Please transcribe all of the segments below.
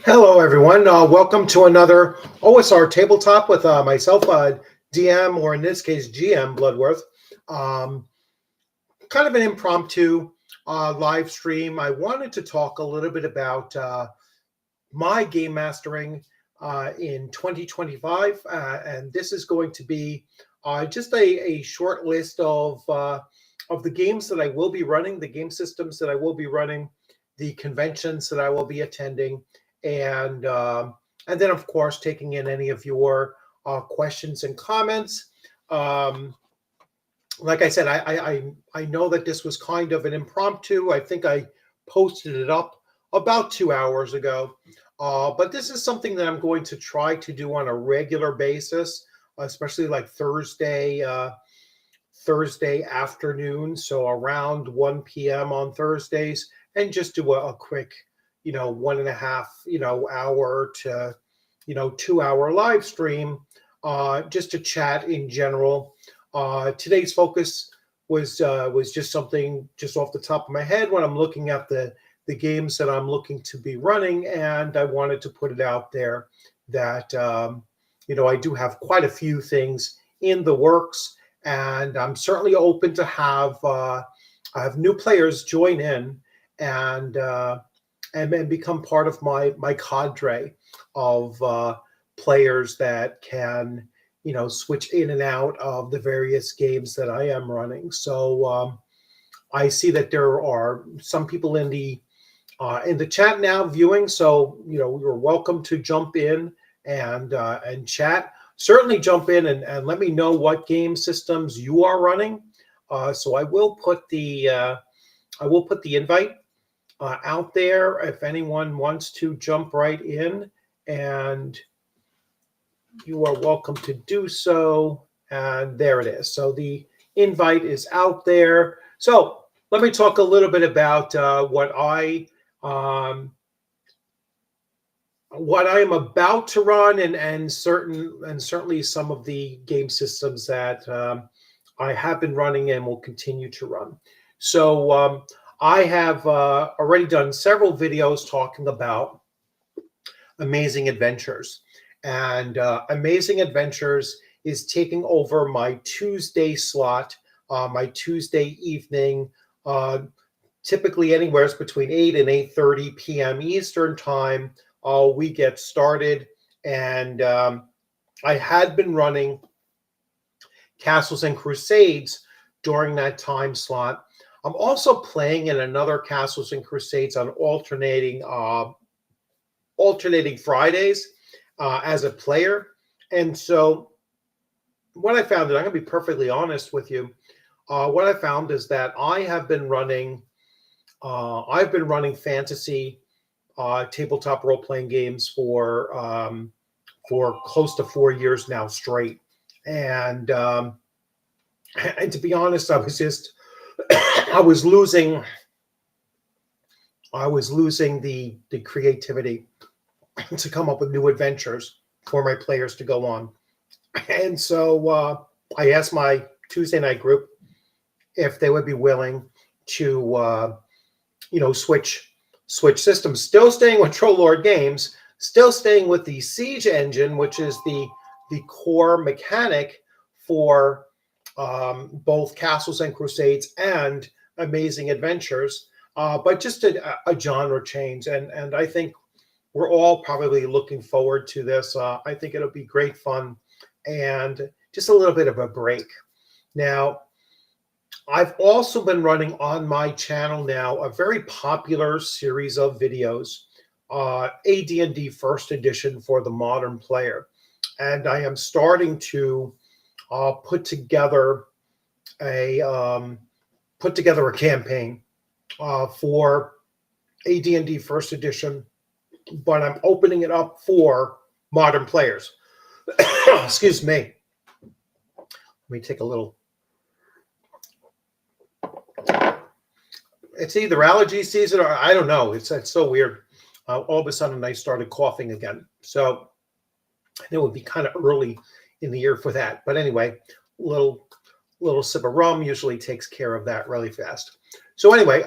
Hello, everyone. Welcome to another OSR Tabletop with myself, DM, or in this case, GM Bloodworth. Kind of an impromptu live stream. I wanted to talk a little bit about my game mastering in 2025, and this is going to be just a short list of the games that I will be running, the game systems that I will be running, the conventions that I will be attending, and then of course taking in any of your questions and comments. Like I said, I know that this was kind of an impromptu. I think I posted it up about 2 hours ago, but this is something that I'm going to try to do on a regular basis, especially like Thursday afternoon, so around 1 p.m. on Thursdays, and just do a quick 1.5 hour to 2 hour live stream, just to chat in general. Today's focus was just something just off the top of my head when I'm looking at the games that I'm looking to be running, and I wanted to put it out there that I do have quite a few things in the works, and I'm certainly open to have new players join in and become part of my cadre of players that can switch in and out of the various games that I am running. So I see that there are some people in the chat now viewing, so you're welcome to jump in and chat. Certainly jump in and let me know what game systems you are running. So I will put the invite out there if anyone wants to jump right in, and you are welcome to do so. And there it is. So the invite is out there. So let me talk a little bit about what I am about to run, and certainly some of the game systems that I have been running and will continue to run. So I have already done several videos talking about Amazing Adventures. And Amazing Adventures is taking over my Tuesday slot, my Tuesday evening, typically anywhere between 8 and 8:30 p.m. Eastern time. We get started, and I had been running Castles and Crusades during that time slot. I'm also playing in another Castles and Crusades on alternating Fridays as a player. And so what I found, and I'm going to be perfectly honest with you, what I found is that I've been running fantasy tabletop role-playing games for close to 4 years now straight. And to be honest, I was losing the creativity to come up with new adventures for my players to go on. And so I asked my Tuesday night group if they would be willing to switch systems, still staying with Troll Lord Games, still staying with the Siege engine, which is the core mechanic for both Castles and Crusades and Amazing Adventures, but just a genre change. And I think we're all probably looking forward to this. I think it'll be great fun and just a little bit of a break. Now, I've also been running on my channel now a very popular series of videos, AD&D First Edition for the modern player. And I am starting to put together a campaign for AD&D First Edition, but I'm opening it up for modern players. Excuse me. Let me take a little. It's either allergy season or I don't know. It's so weird. All of a sudden, I started coughing again. So it would be kind of early in the year for that. But anyway, little sip of rum usually takes care of that really fast. So anyway,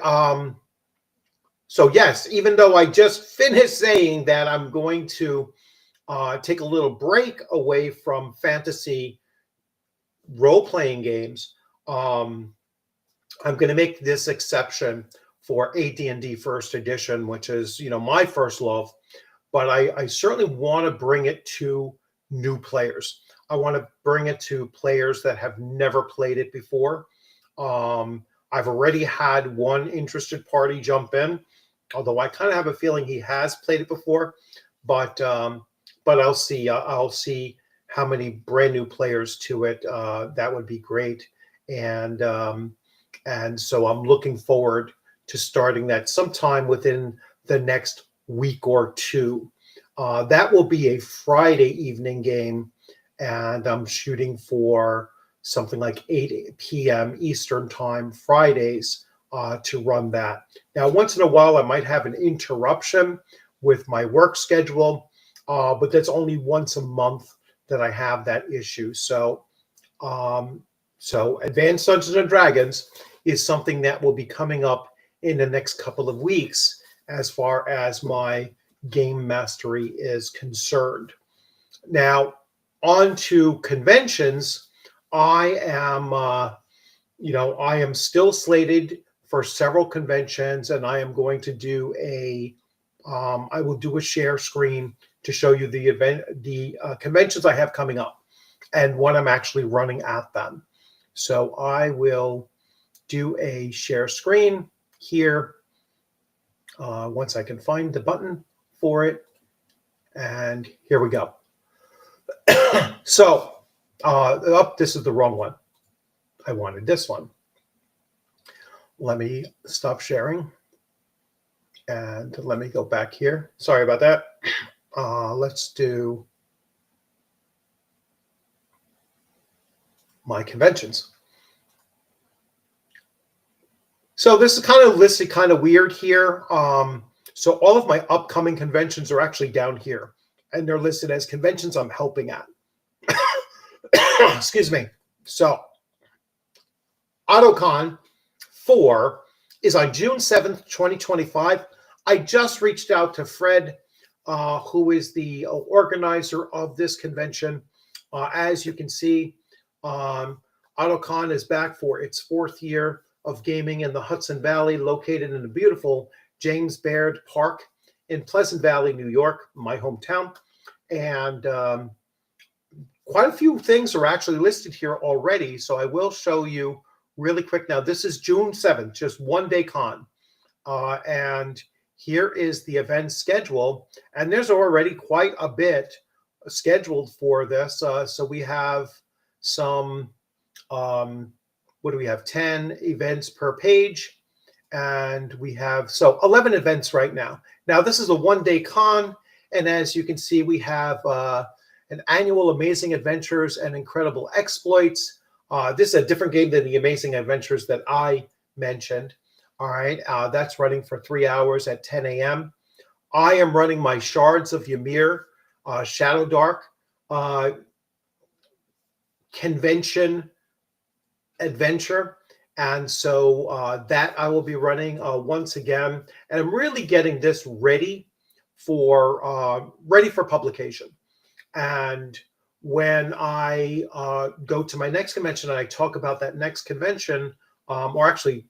so yes, even though I just finished saying that I'm going to take a little break away from fantasy role-playing games, I'm going to make this exception for AD&D First Edition, which is, my first love. But I certainly want to bring it to new players. I want to bring it to players that have never played it before. I've already had one interested party jump in, although I kind of have a feeling he has played it before. But I'll see. I'll see how many brand new players to it. That would be great. And so I'm looking forward to starting that sometime within the next week or two. That will be a Friday evening game, and I'm shooting for something like 8 p.m. Eastern time Fridays to run that. Now, once in a while, I might have an interruption with my work schedule, but that's only once a month that I have that issue. So Advanced Dungeons and Dragons is something that will be coming up in the next couple of weeks as far as my game mastery is concerned. Now, on to conventions. I am still slated for several conventions, and I am going to do I will do a share screen to show you the conventions I have coming up and what I'm actually running at them. So I will do a share screen here once I can find the button for it. And here we go. So, this is the wrong one. I wanted this one. Let me stop sharing. And let me go back here. Sorry about that. Let's do my conventions. So this is kind of listed kind of weird here. So all of my upcoming conventions are actually down here, and they're listed as conventions I'm helping at. Excuse me. So AutoCon 4 is on June 7th, 2025. I just reached out to Fred, who is the organizer of this convention. As you can see, AutoCon is back for its fourth year of gaming in the Hudson Valley, located in the beautiful James Baird Park in Pleasant Valley, New York, my hometown. And quite a few things are actually listed here already, so I will show you really quick. Now, this is June 7th, just one day con. And here is the event schedule. And there's already quite a bit scheduled for this. So we have some, what do we have? 10 events per page. And we have, 11 events right now. Now, this is a one-day con. And as you can see, we have an annual Amazing Adventures and Incredible Exploits. This is a different game than the Amazing Adventures that I mentioned. All right, that's running for 3 hours at 10 a.m. I am running my Shards of Ymir, Shadow Dark convention adventure. And so that I will be running once again. And I'm really getting this ready for publication. And when I go to my next convention and I talk about that next convention, or actually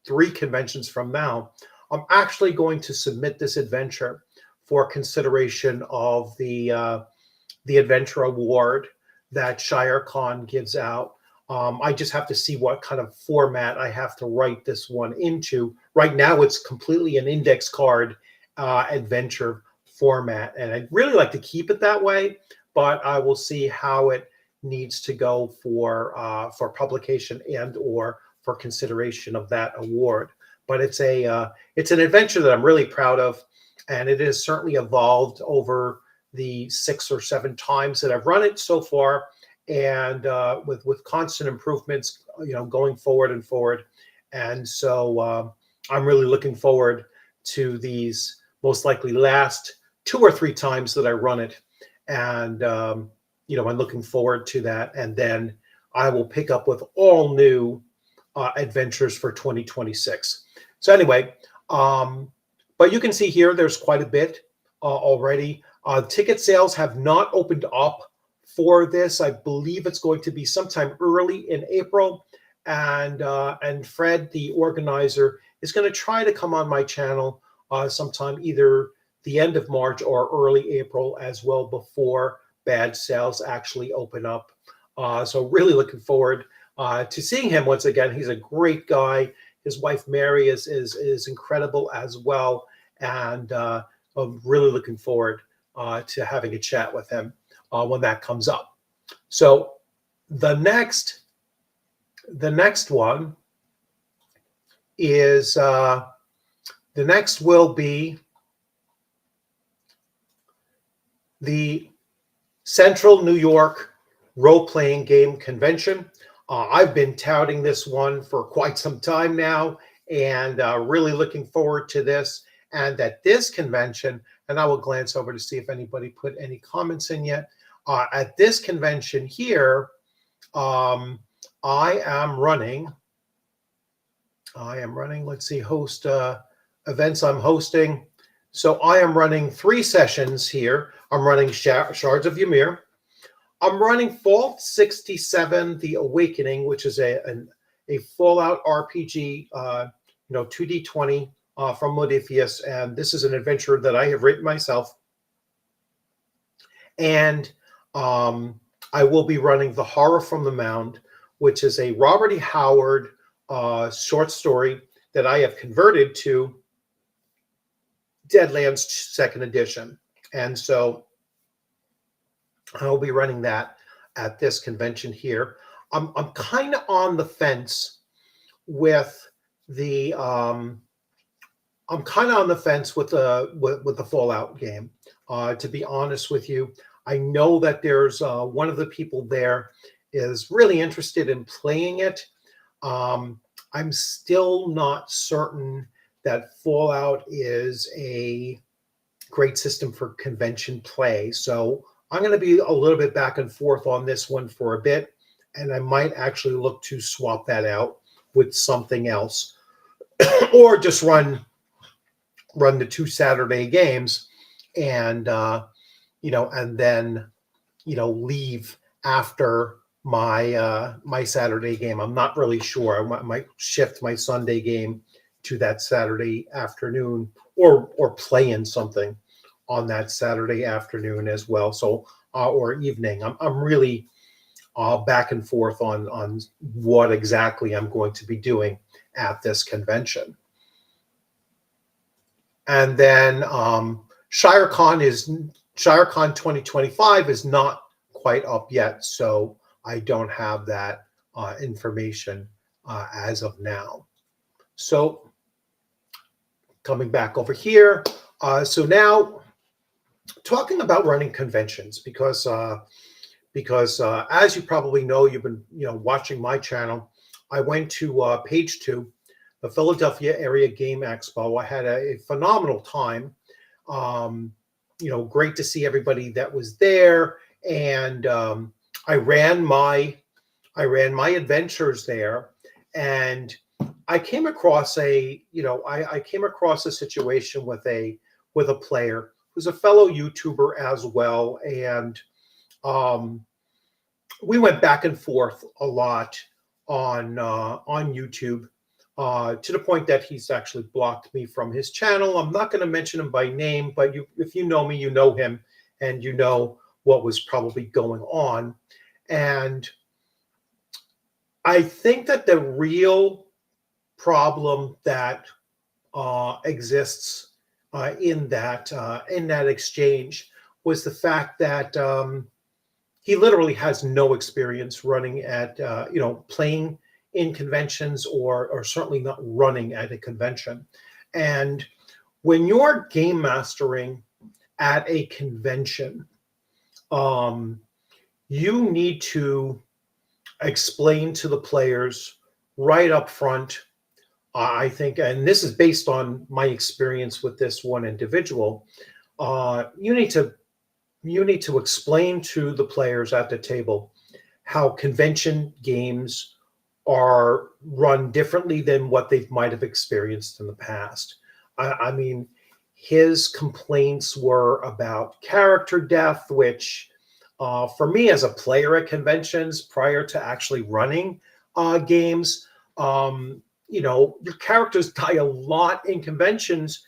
3 conventions from now, I'm actually going to submit this adventure for consideration of the Adventure Award that ShireCon gives out. I just have to see what kind of format I have to write this one into. Right now, it's completely an index card adventure format, and I'd really like to keep it that way, but I will see how it needs to go for publication and or for consideration of that award. but it's an adventure that I'm really proud of, and it has certainly evolved over the 6 or 7 times that I've run it so far, and with constant improvements, going forward and forward. And so I'm really looking forward to these most likely last 2 or 3 times that I run it, and I'm looking forward to that. And then I will pick up with all new adventures for 2026. So anyway, but you can see here there's quite a bit already. Ticket sales have not opened up for this. I believe it's going to be sometime early in April, and Fred, the organizer, is going to try to come on my channel sometime either the end of March or early April as well, before badge sales actually open up. So really looking forward to seeing him once again. He's a great guy. His wife Mary is incredible as well, and I'm really looking forward to having a chat with him when that comes up. So the next one is the next will be the Central New York Role-Playing Game Convention. I've been touting this one for quite some time now, and really looking forward to this. And at this convention, and I will glance over to see if anybody put any comments in yet. At this convention here, I am running, let's see, host events I'm hosting. So I am running 3 sessions here. I'm running Shards of Ymir. I'm running Fallout 67: The Awakening, which is a Fallout RPG, 2D20 from Modiphius, and this is an adventure that I have written myself. And I will be running The Horror from the Mound, which is a Robert E. Howard short story that I have converted to Deadlands 2nd edition. And so I'll be running that at this convention here. I'm kind of on the fence with the I'm kind of on the fence with the Fallout game. To be honest with you, I know that there's one of the people there is really interested in playing it. I'm still not certain that Fallout is a great system for convention play. So I'm going to be a little bit back and forth on this one for a bit, and I might actually look to swap that out with something else, or just run the 2 Saturday games, and and then leave after my Saturday game. I'm not really sure. I might shift my Sunday game to that Saturday afternoon, or play in something on that Saturday afternoon as well. So or evening. I'm really back and forth on what exactly I'm going to be doing at this convention. And then ShireCon 2025 is not quite up yet, so I don't have that information as of now. So coming back over here, so now talking about running conventions, because as you probably know, you've been watching my channel. I went to Page 2, the Philadelphia Area Game Expo. I had a phenomenal time. Great to see everybody that was there, and I ran my adventures there, and I came across a situation with a player who's a fellow YouTuber as well, and we went back and forth a lot on YouTube, to the point that he's actually blocked me from his channel. I'm not going to mention him by name, but if you know me, you know him, and you know what was probably going on. And I think that the real problem that exists in that exchange was the fact that he literally has no experience running at playing in conventions, or certainly not running at a convention. And when you're game mastering at a convention, um, you need to explain to the players right up front. I think, and this is based on my experience with this one individual. You need to explain to the players at the table how convention games are run differently than what they might have experienced in the past. I mean, his complaints were about character death, which for me as a player at conventions prior to actually running games, your characters die a lot in conventions,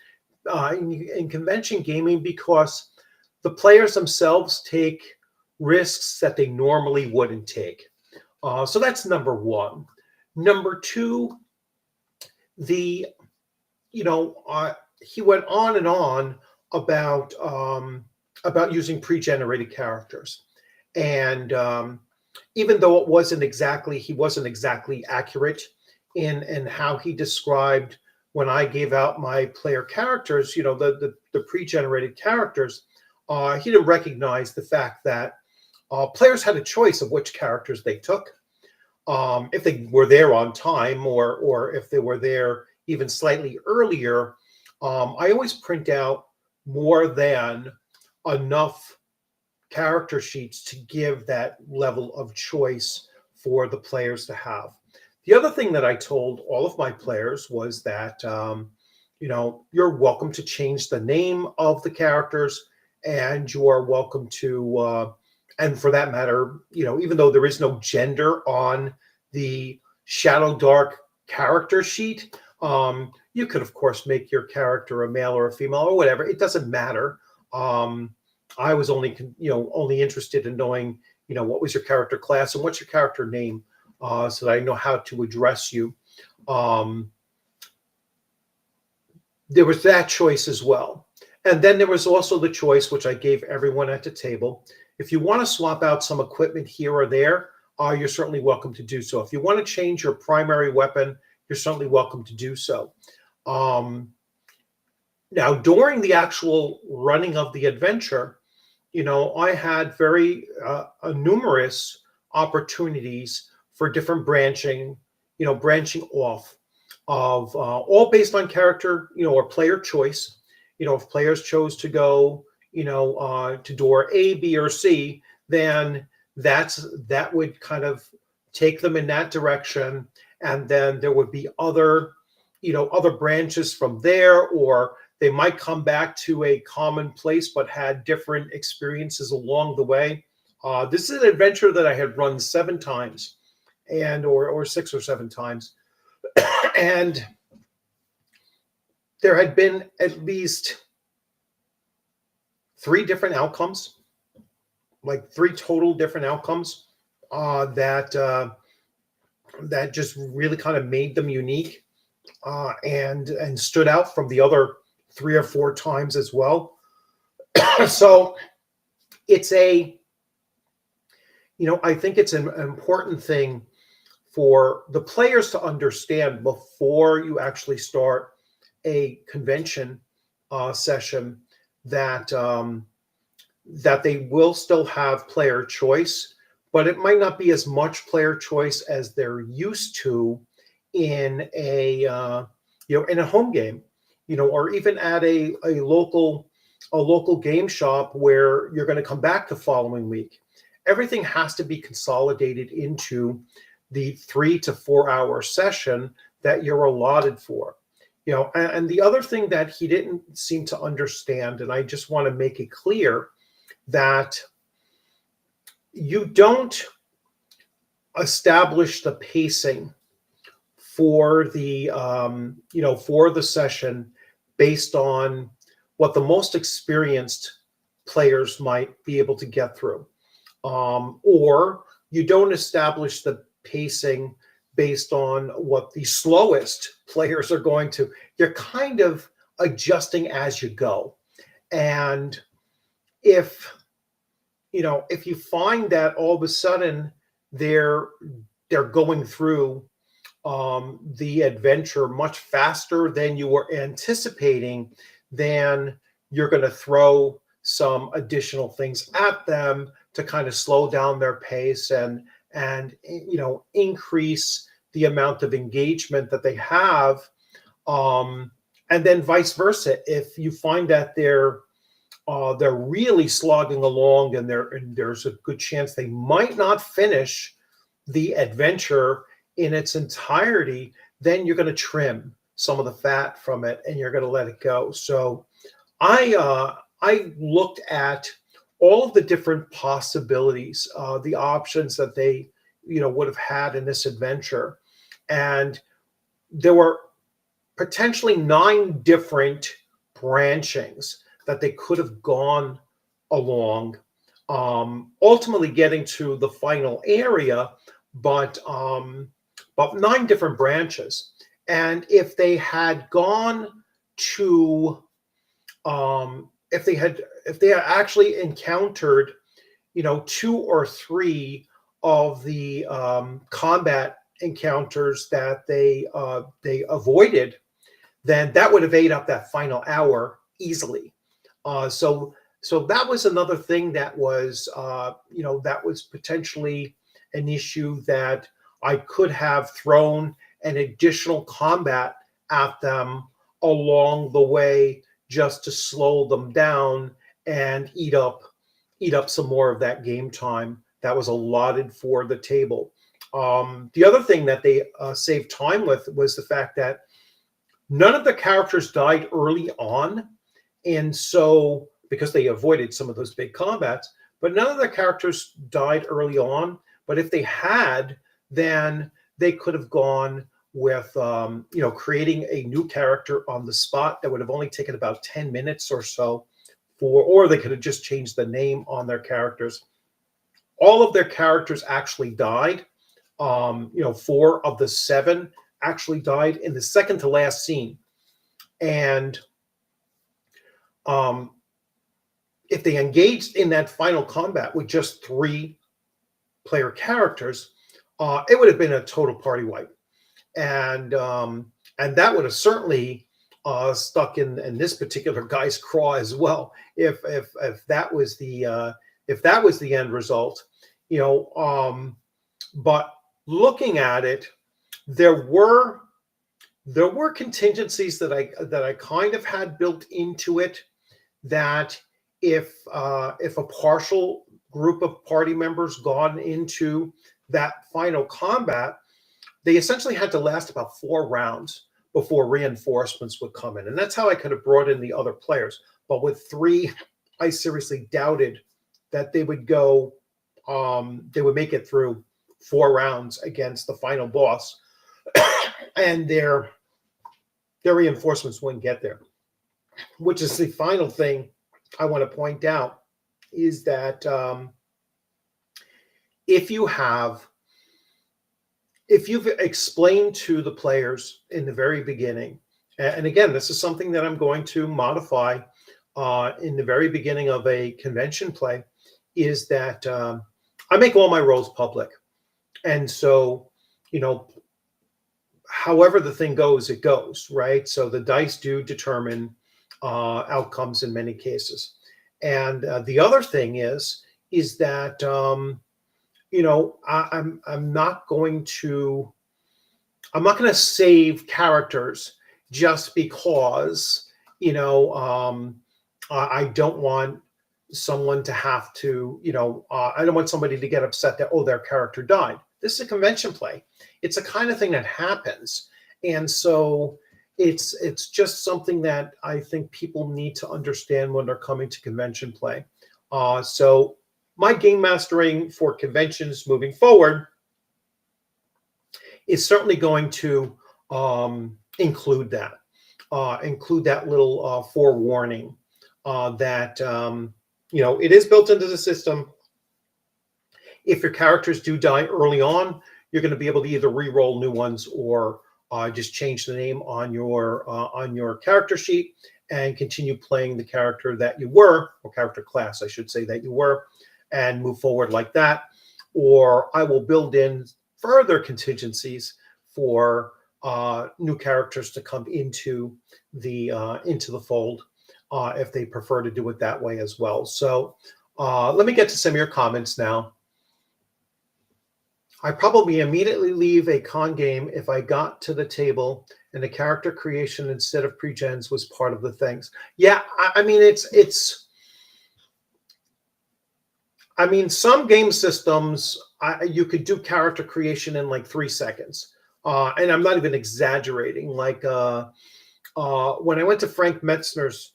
in convention gaming, because the players themselves take risks that they normally wouldn't take. So that's number one. Number two, the he went on and on about using pre-generated characters, and even though he wasn't exactly accurate in how he described when I gave out my player characters, the pre-generated characters, he didn't recognize the fact that players had a choice of which characters they took, if they were there on time, or if they were there even slightly earlier. I always print out more than enough character sheets to give that level of choice for the players to have. The other thing that I told all of my players was that you're welcome to change the name of the characters, and you are welcome to, and for that matter, even though there is no gender on the Shadow Dark character sheet, you could of course make your character a male or a female or whatever. It doesn't matter. I was only interested in knowing what was your character class and what's your character name, so that I know how to address you. There was that choice as well. And then there was also the choice, which I gave everyone at the table. If you want to swap out some equipment here or there, you're certainly welcome to do so. If you want to change your primary weapon, you're certainly welcome to do so. Now, during the actual running of the adventure, I had very numerous opportunities for different branching off of all based on character, or player choice. If players chose to go, to door A, B, or C, then that would kind of take them in that direction, and then there would be other branches from there, or they might come back to a common place but had different experiences along the way. This is an adventure that I had run 7 times, or 6 or 7 times, and there had been at least 3 different outcomes, like 3 total different outcomes, that just really kind of made them unique, and stood out from the other 3 or 4 times as well. So it's I think it's an important thing for the players to understand before you actually start a convention session, that they will still have player choice, but it might not be as much player choice as they're used to in a home game, or even at a local game shop where you're going to come back the following week. Everything has to be consolidated into the 3 to 4 hour session that you're allotted for. And the other thing that he didn't seem to understand, and I just want to make it clear, that you don't establish the pacing for the session based on what the most experienced players might be able to get through, or you don't establish the pacing based on what the slowest players are going to. You're kind of adjusting as you go. And if you find that all of a sudden they're going through the adventure much faster than you were anticipating, then you're going to throw some additional things at them to kind of slow down their pace and increase the amount of engagement that they have. And then vice versa, if you find that they're really slogging along and there's a good chance they might not finish the adventure in its entirety, then you're going to trim some of the fat from it and you're going to let it go. So I looked at all of the different possibilities, the options that they would have had in this adventure, and there were potentially 9 different branchings that they could have gone along, ultimately getting to the final area, but 9 different branches. And if they had gone to, if they had actually encountered, 2 or 3 of the combat encounters that they avoided, then that would have ate up that final hour easily. So that was another thing that was that was potentially an issue, that I could have thrown an additional combat at them along the way just to slow them down and eat up some more of that game time that was allotted for the table. The other thing that they saved time with was the fact that none of the characters died early on. And so, because they avoided some of those big combats, but none of the characters died early on. But if they had, then they could have gone with, creating a new character on the spot that would have only taken about 10 minutes or so, or they could have just changed the name on their characters. All of their characters actually died. 4 of the 7 actually died in the second to last scene. And if they engaged in that final combat with just 3 player characters, it would have been a total party wipe. And that would have certainly stuck in this particular guy's craw as well, if that was the end result. But looking at it, there were contingencies that I kind of had built into it, that if a partial group of party members gone into that final combat, they essentially had to last about 4 rounds before reinforcements would come in. And that's how I could have brought in the other players. But with 3, I seriously doubted that they would go, they would make it through 4 rounds against the final boss, and their reinforcements wouldn't get there. Which is the final thing I want to point out, is that if you've explained to the players in the very beginning, and again, this is something that I'm going to modify in the very beginning of a convention play, is that I make all my roles public. And so, however the thing goes, it goes, right? So the dice do determine outcomes in many cases. And the other thing is that I'm not going to save characters just because I don't want someone to have to I don't want somebody to get upset that their character died. This is a convention play. It's a kind of thing that happens, and so it's just something that I think people need to understand when they're coming to convention play. So my game mastering for conventions moving forward is certainly going to include that little forewarning that it is built into the system. If your characters do die early on, you're going to be able to either re-roll new ones or just change the name on your character sheet and continue playing the character that you were, or character class, I should say, that you were, and move forward like that. Or I will build in further contingencies for new characters to come into the fold if they prefer to do it that way as well. So let me get to some of your comments now. I probably immediately leave a con game if I got to the table and the character creation instead of pre-gens was part of the things. Yeah, I mean I mean, some game systems you could do character creation in like 3 seconds, and I'm not even exaggerating. Like when I went to Frank Metzner's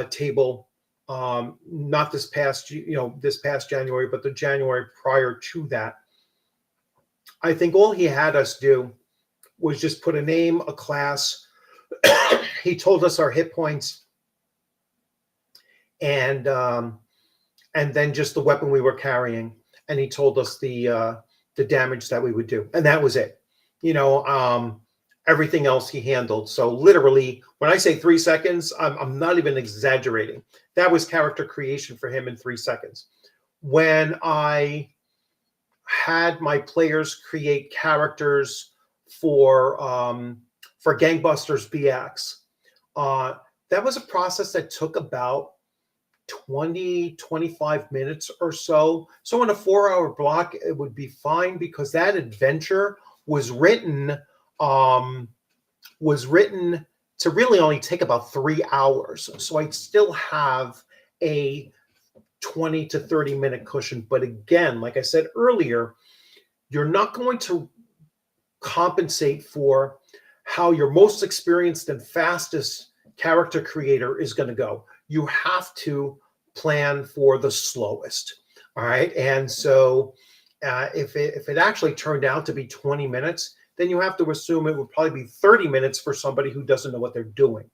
table, not this past this past January, but the January prior to that, I think all he had us do was just put a name, a class. He told us our hit points, and then just the weapon we were carrying, and he told us the damage that we would do, and that was it. Everything else he handled. So literally, when I say 3 seconds, I'm not even exaggerating. That was character creation for him in 3 seconds. When I had my players create characters for Gangbusters BX, that was a process that took about 20-25 minutes or so. So in a 4-hour block, it would be fine because that adventure was written to really only take about 3 hours. So I'd still have a 20 to 30 minute cushion. But again, like I said earlier, you're not going to compensate for how your most experienced and fastest character creator is going to go. You have to plan for the slowest. All right. And so if it actually turned out to be 20 minutes, then you have to assume it would probably be 30 minutes for somebody who doesn't know what they're doing,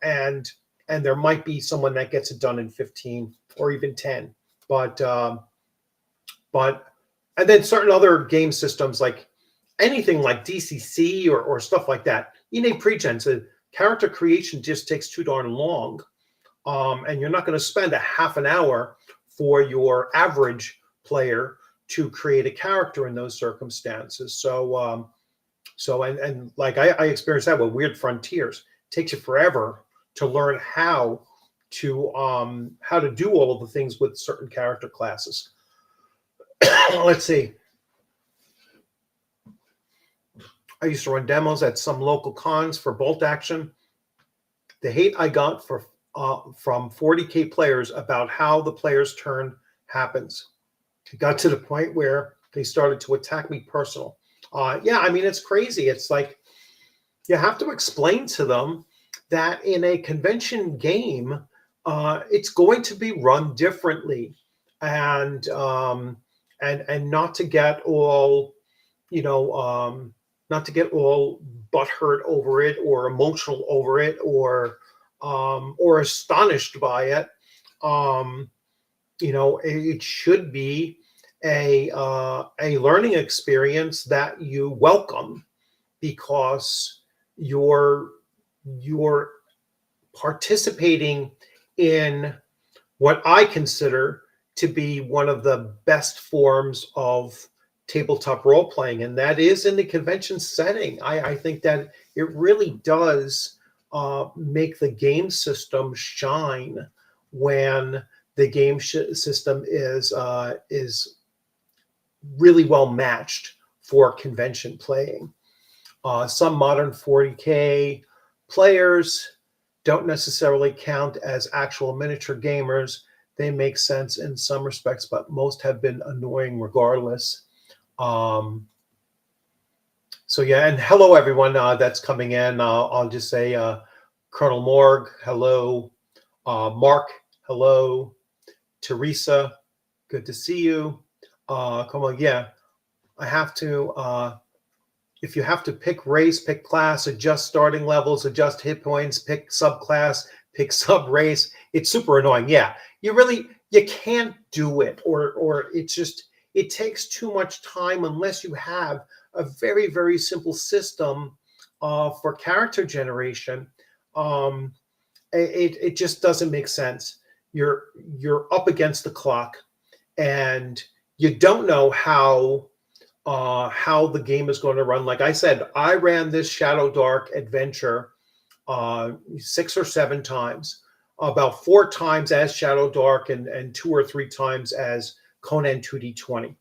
and there might be someone that gets it done in 15 or even 10. But and then certain other game systems, like anything like DCC or stuff like that, you need pre-gens. Character creation just takes too darn long. And you're not going to spend a half an hour for your average player to create a character in those circumstances. So, and like I experienced that with Weird Frontiers. It takes you forever to learn how to do all of the things with certain character classes. Let's see. I used to run demos at some local cons for Bolt Action. The hate I got from 40K players about how the player's turn happens. It got to the point where they started to attack me personal. Yeah, I mean, it's crazy. It's like you have to explain to them that in a convention game, it's going to be run differently, and not to get all, not to get all butthurt over it or emotional over it or astonished by it. It should be a learning experience that you welcome, because you're participating in what I consider to be one of the best forms of tabletop role playing, and that is in the convention setting. I think that it really does make the game system shine when the game system is really well matched for convention playing. Some modern 40K players don't necessarily count as actual miniature gamers. They make sense in some respects, but most have been annoying regardless. So yeah, and hello everyone that's coming in. I'll just say Colonel Morg, hello. Mark, hello. Teresa, good to see you. Come on, yeah. I have to, if you have to pick race, pick class, adjust starting levels, adjust hit points, pick subclass, pick sub race, it's super annoying. Yeah, you can't do it, or it's just, it takes too much time unless you have a very, very simple system for character generation. It just doesn't make sense. You're up against the clock, and you don't know how how the game is going to run. Like I said, I ran this Shadow Dark adventure 6 or 7 times, about 4 times as Shadow Dark and 2 or 3 times as Conan 2D20.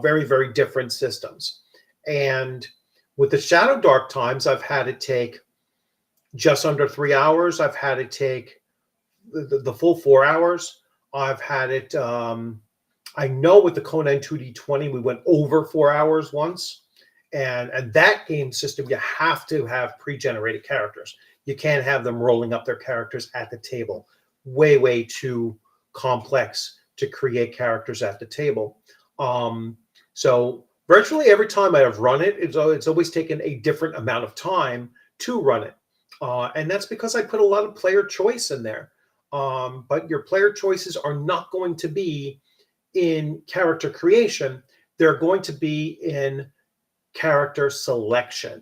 Very, very different systems. And with the Shadow Dark times, I've had it take just under 3 hours. I've had it take the full 4 hours. I've had it, I know with the Conan 2D20, we went over 4 hours once. And that game system, you have to have pre-generated characters. You can't have them rolling up their characters at the table. Way, way too complex to create characters at the table. So virtually every time I have run it, it's always taken a different amount of time to run it. And that's because I put a lot of player choice in there. But your player choices are not going to be in character creation. They're going to be in character selection,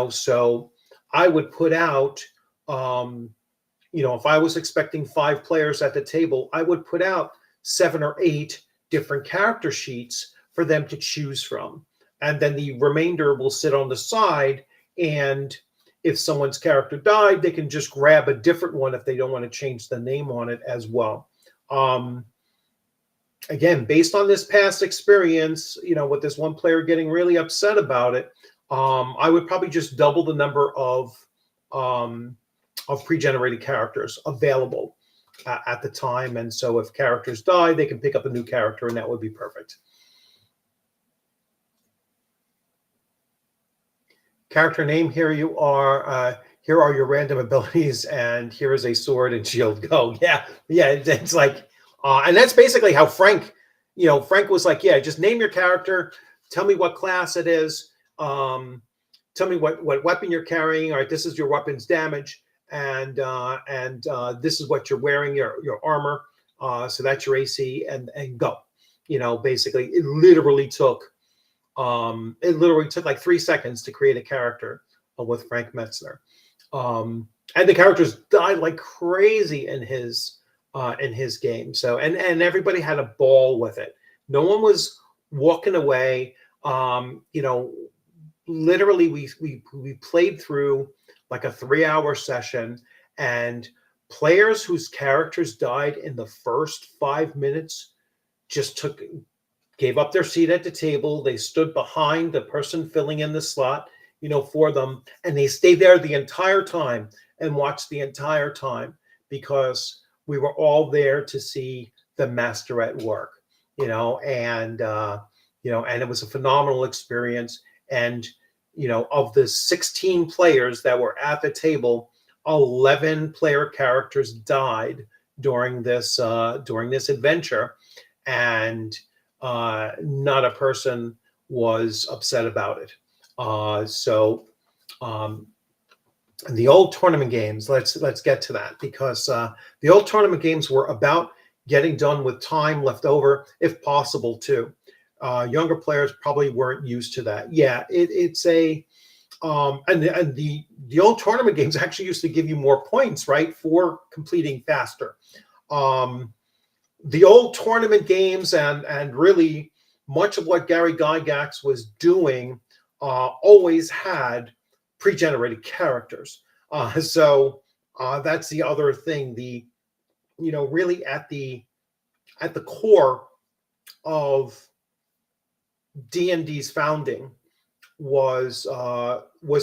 so I would put out, if I was expecting 5 players at the table, I would put out 7 or 8 different character sheets for them to choose from. And then the remainder will sit on the side. And if someone's character died, they can just grab a different one if they don't want to change the name on it as well. Again, based on this past experience, with this one player getting really upset about it, I would probably just double the number of pre-generated characters available at the time. And so if characters die, they can pick up a new character, and that would be perfect. Character name, here you are. Here are your random abilities, and here is a sword and shield. Go. Yeah. It's like, and that's basically how Frank was like, yeah, just name your character, tell me what class it is, tell me what weapon you're carrying. All right, this is your weapon's damage, and this is what you're wearing, your armor. So that's your AC, and go. Basically, it literally took like 3 seconds to create a character with Frank Metzner. And the characters died like crazy in his game. So and everybody had a ball with it. No one was walking away. Literally we played through like a 3-hour session, and players whose characters died in the first 5 minutes just gave up their seat at the table. They stood behind the person filling in the slot, for them, and they stayed there the entire time and watched the entire time, because we were all there to see the master at work, and it was a phenomenal experience. And, of the 16 players that were at the table, 11 player characters died during this adventure, and not a person was upset about it. The old tournament games, let's get to that, because the old tournament games were about getting done with time left over, if possible, too. Younger players probably weren't used to that. Yeah, it's a and the old tournament games actually used to give you more points, right, for completing faster. The old tournament games and really much of what Gary Gygax was doing always had pre-generated characters. So that's the other thing. Really at the core of D&D's founding was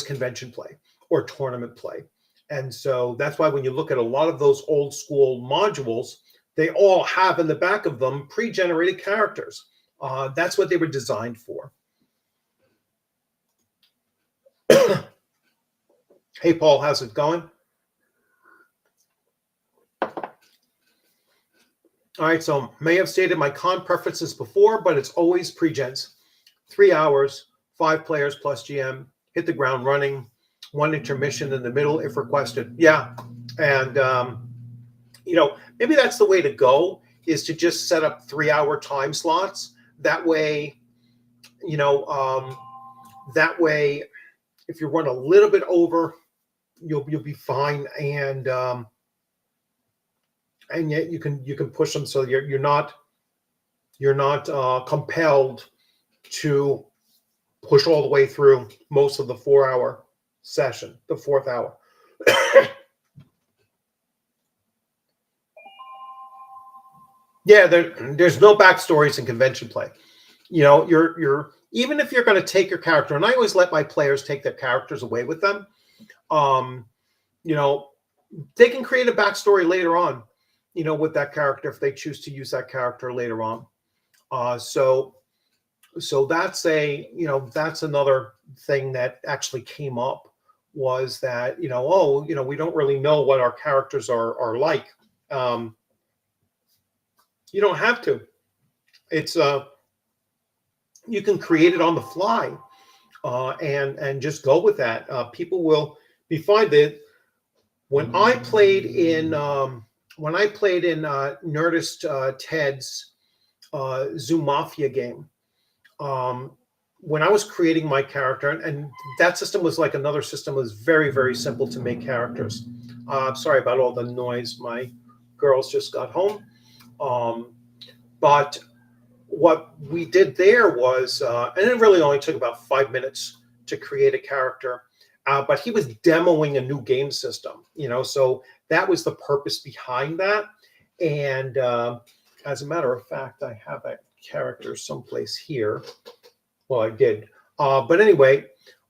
convention play or tournament play. And so that's why when you look at a lot of those old school modules, they all have in the back of them pre-generated characters. That's what they were designed for. Hey, Paul, how's it going? All right, so may have stated my con preferences before, but it's always pre-gens. 3 hours, 5 players plus GM, hit the ground running, 1 intermission in the middle if requested. Yeah, and maybe that's the way to go, is to just set up 3-hour time slots. That way, if you run a little bit over, you'll be fine, and yet you can push them so you're not compelled to push all the way through most of the 4 hour session, the fourth hour. Yeah, there's no backstories in convention play. You know, you're even if you're going to take your character, and I always let my players take their characters away with them. You know, they can create a backstory later on, you know, with that character if they choose to use that character later on. So that's that's another thing that actually came up, was that, we don't really know what our characters are like. You don't have to. It's you can create it on the fly, and just go with that. People will be fine. That when I played in Nerdist Ted's Zoo Mafia game, when I was creating my character, and that system was like another system, was very, very simple to make characters. Sorry about all the noise. My girls just got home. But what we did there was, and it really only took about 5 minutes to create a character, but he was demoing a new game system, so that was the purpose behind that. And as a matter of fact, I have that character someplace here. Well, I did. But anyway,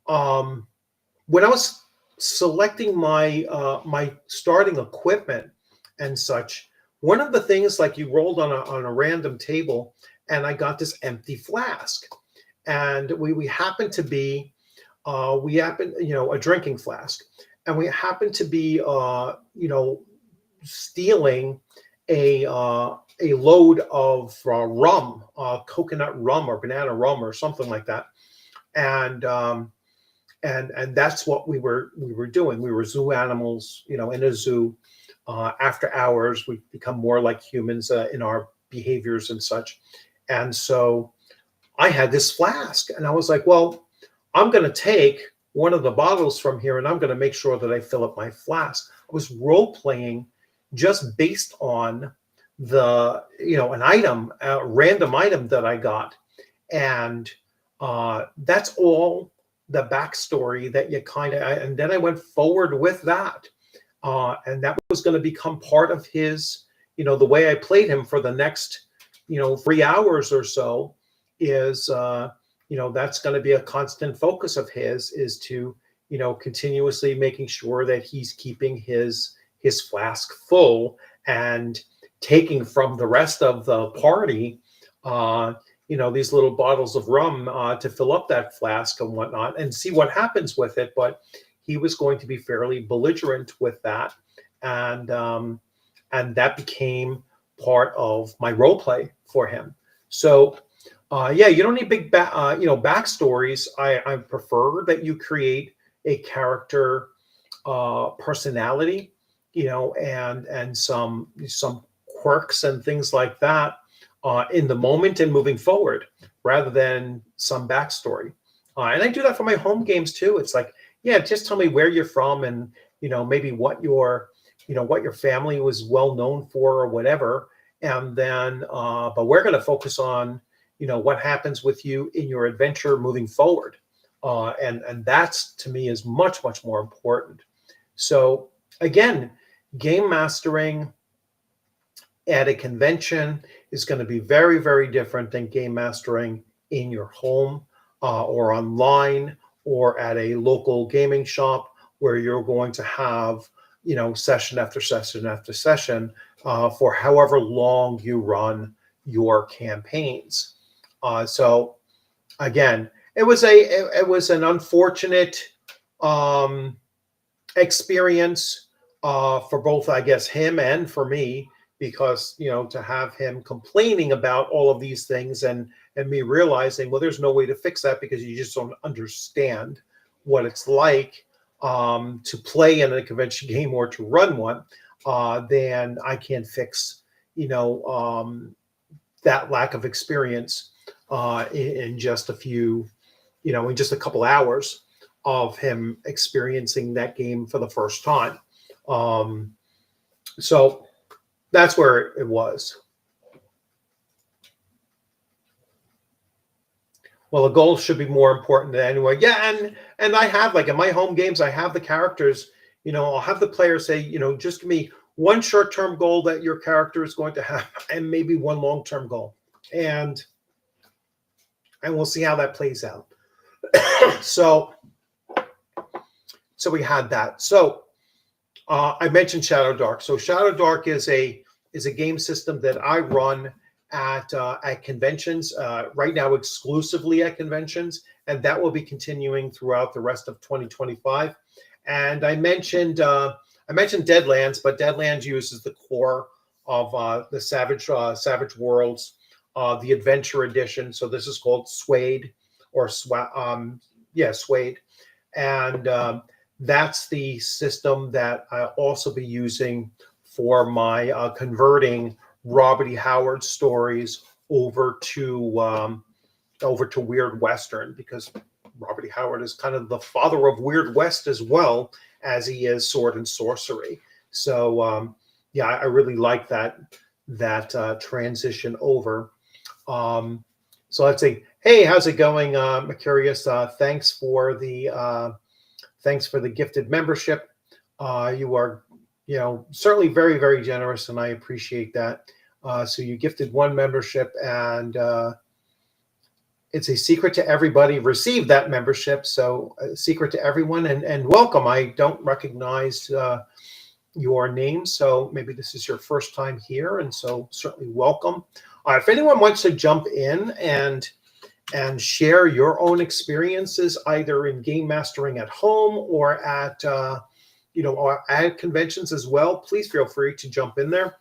when I was selecting my starting equipment and such, one of the things, like, you rolled on a random table, and I got this empty flask, and we happened to be a drinking flask, and we happened to be stealing a load of rum, coconut rum or banana rum or something like that, and that's what we were doing. We were zoo animals, in a zoo. After hours, we become more like humans in our behaviors and such. And so I had this flask, and I was like, well, I'm going to take one of the bottles from here, and I'm going to make sure that I fill up my flask. I was role playing just based on an item, a random item that I got. And that's all the backstory that you and then I went forward with that. And that was going to become part of his, the way I played him for the next, 3 hours or so, is, that's going to be a constant focus of his, is to, continuously making sure that he's keeping his flask full, and taking from the rest of the party, these little bottles of rum to fill up that flask and whatnot, and see what happens with it. But he was going to be fairly belligerent with that, and that became part of my role play for him. So, you don't need big, backstories. I prefer that you create a character personality, and some quirks and things like that in the moment and moving forward, rather than some backstory. And I do that for my home games too. It's like, yeah, just tell me where you're from, and maybe what your family was well known for, or whatever. And then but we're going to focus on what happens with you in your adventure moving forward. And that's, to me, is much, much more important. So again, game mastering at a convention is going to be very, very different than game mastering in your home, or online, or at a local gaming shop, where you're going to have session after session after session for however long you run your campaigns. So again, it was an unfortunate experience for both, I guess, him and for me, because to have him complaining about all of these things, and me realizing, well, there's no way to fix that, because you just don't understand what it's like to play in a convention game or to run one. Then I can't fix that lack of experience in just a few, in just a couple hours of him experiencing that game for the first time. So that's where it was. Well, the goal should be more important than anyway. Yeah, and I have, like, in my home games, I have the characters. I'll have the player say, just give me one short-term goal that your character is going to have, and maybe one long-term goal, and we'll see how that plays out. so we had that. So I mentioned Shadow Dark. So Shadow Dark is a game system that I run at conventions right now, exclusively at conventions, and that will be continuing throughout the rest of 2025. And I mentioned Deadlands, but Deadlands uses the core of the Savage Worlds, the Adventure Edition. So this is called Suede, or Suede, and that's the system that I'll also be using for my converting Robert E. Howard stories over to Weird Western, because Robert E. Howard is kind of the father of Weird West as well as he is sword and sorcery. So yeah, I really like that transition over. So let's see. Hey, how's it going, Mercurius? Thanks for the gifted membership. You are, certainly very, very generous, and I appreciate that. So you gifted one membership, and it's a secret to everybody. Receive that membership. So a secret to everyone, and welcome. I don't recognize your name, so maybe this is your first time here, and so certainly welcome. If anyone wants to jump in and share your own experiences, either in game mastering at home or at or at conventions as well, please feel free to jump in there.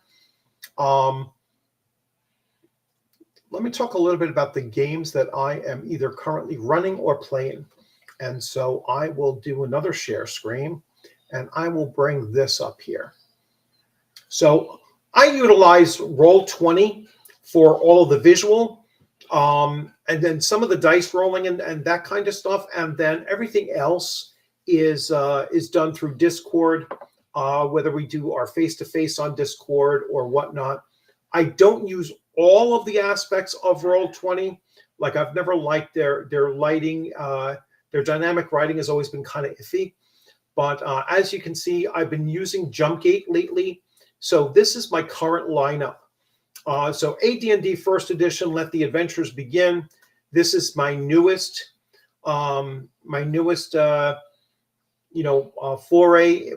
Let me talk a little bit about the games that I am either currently running or playing. And so I will do another share screen, and I will bring this up here. So I utilize Roll20 for all of the visual, and then some of the dice rolling and that kind of stuff, and then everything else is done through Discord, whether we do our face-to-face on Discord or whatnot. I don't use all of the aspects of Roll20. Like, I've never liked their lighting. Their dynamic writing has always been kind of iffy. But as you can see, I've been using Jumpgate lately. So this is my current lineup. So AD&D First Edition, Let the Adventures Begin. This is my newest foray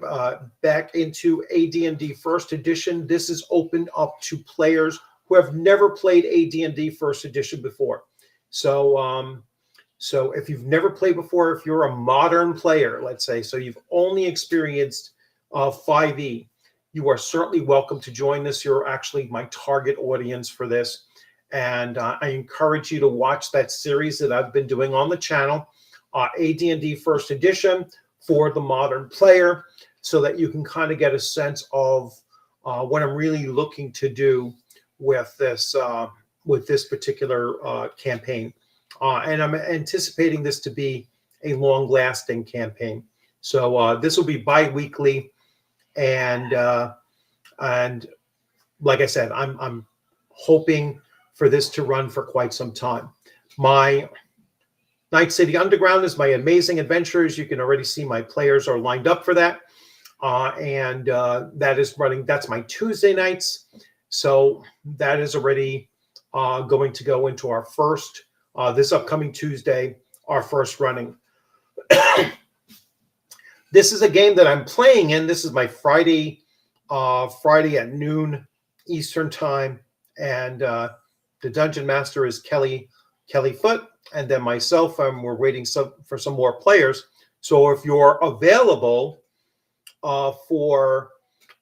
back into AD&D First Edition. This is opened up to players who have never played AD&D First Edition before. So if you've never played before, if you're a modern player, let's say, so you've only experienced 5e, you are certainly welcome to join this. You're actually my target audience for this. And I encourage you to watch that series that I've been doing on the channel, AD&D First Edition for the modern player, so that you can kind of get a sense of what I'm really looking to do with this particular campaign. And I'm anticipating this to be a long-lasting campaign. So this will be bi-weekly, and like I said, I'm hoping for this to run for quite some time. My Night City Underground is my amazing adventures. You can already see my players are lined up for that, and that is running. That's my Tuesday nights. So that is already going to go into our first. This upcoming Tuesday, our first running. This is a game that I'm playing in. This is my Friday at noon Eastern time, and the Dungeon Master is Kelly Foote, and then myself. We're waiting for some more players. So if you're available for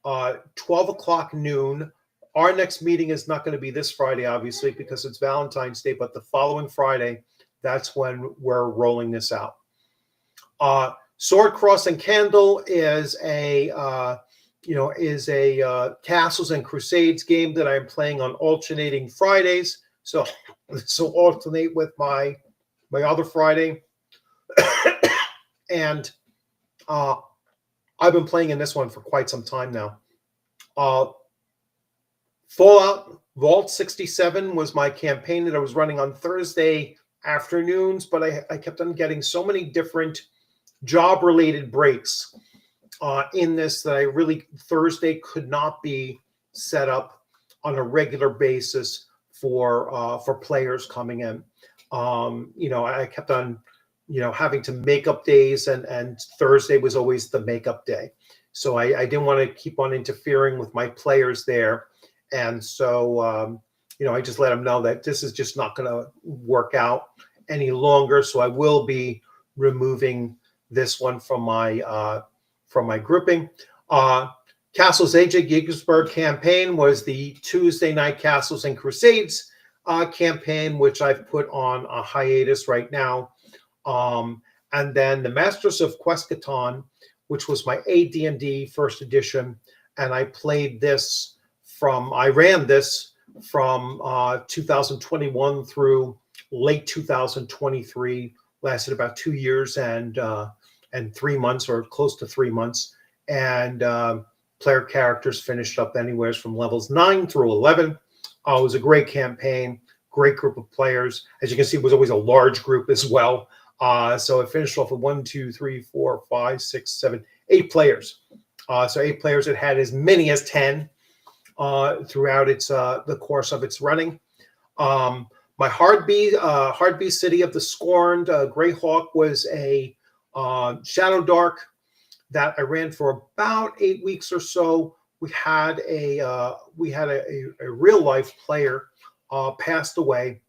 12 o'clock noon. Our next meeting is not going to be this Friday, obviously, because it's Valentine's Day, but the following Friday, that's when we're rolling this out. Sword, Cross, and Candle is a Castles and Crusades game that I'm playing on alternating Fridays. So this will alternate with my other Friday. And I've been playing in this one for quite some time now. Fallout Vault 67 was my campaign that I was running on Thursday afternoons, but I kept on getting so many different job-related breaks in this that I really, Thursday could not be set up on a regular basis for players coming in. I kept on, having to make up days, and Thursday was always the makeup day. So I didn't want to keep on interfering with my players there. And so, I just let them know that this is just not going to work out any longer. So I will be removing this one from my grouping. Castles AJ Giggsburg campaign was the Tuesday night Castles and Crusades campaign, which I've put on a hiatus right now. And then the Masters of Questacon, which was my AD&D first edition, and I ran this from 2021 through late 2023, lasted about 2 years and 3 months, or close to 3 months. And player characters finished up anywhere from levels 9 through 11. It was a great campaign, great group of players. As you can see, it was always a large group as well. So it finished off with 1, 2, 3, 4, 5, 6, 7, 8 players. So 8 players. It had as many as 10 throughout the course of its running. My Hardbee City of the Scorned Greyhawk was a Shadow Dark that I ran for about 8 weeks or so. We had a real life player passed away,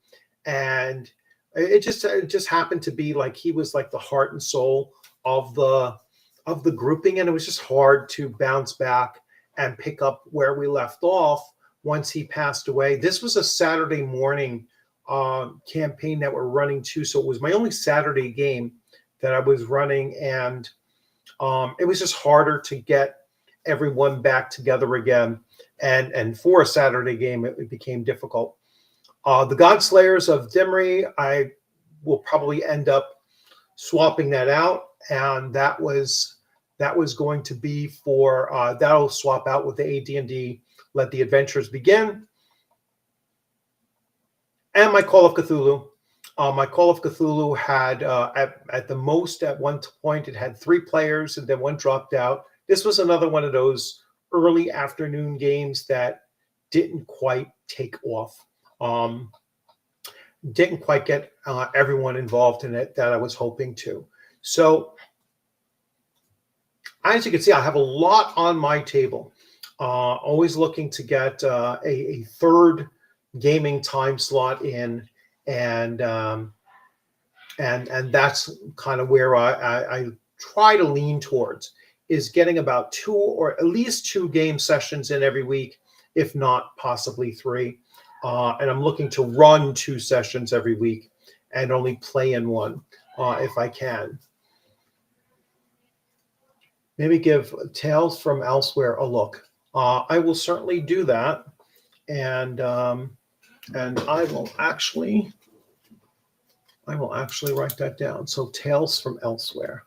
and it just happened to be like he was like the heart and soul of the grouping, and it was just hard to bounce back and pick up where we left off once he passed away. This was a Saturday morning campaign that we're running too, so it was my only Saturday game that I was running, and it was just harder to get everyone back together again, and for a Saturday game it became difficult. The Godslayers of Dimri, I will probably end up swapping that out, and that was going to be for that'll swap out with the AD&D Let the Adventures Begin, and my Call of Cthulhu. My Call of Cthulhu had at the most at one point it had 3 players, and then one dropped out. This was another one of those early afternoon games that didn't quite take off. Didn't quite get everyone involved in it that I was hoping to. So as you can see, I have a lot on my table. Always looking to get a third gaming time slot in, and that's kind of where I try to lean towards, is getting about 2 or at least 2 game sessions in every week, if not possibly 3. And I'm looking to run 2 sessions every week and only play in 1 if I can. Maybe give Tales from Elsewhere a look. I will certainly do that, and I will actually write that down. So Tales from Elsewhere.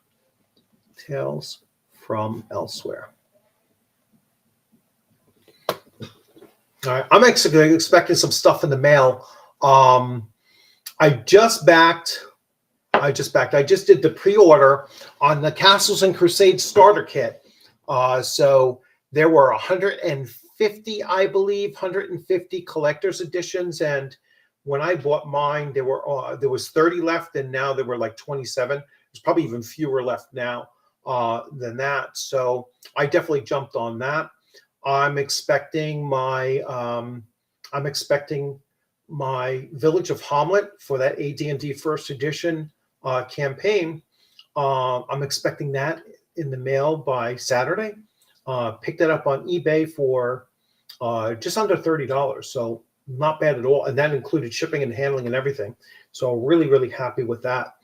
Tales from Elsewhere. All right, I'm actually expecting some stuff in the mail. I just did the pre-order on the Castles and Crusades starter kit. So there were 150, I believe, 150 collector's editions, and when I bought mine, there was 30 left, and now there were like 27. There's probably even fewer left now than that. So I definitely jumped on that. I'm expecting my Village of Hamlet for that AD&D first edition campaign. I'm expecting that in the mail by Saturday. Picked that up on eBay for just under $30, so not bad at all, and that included shipping and handling and everything. So really, really happy with that.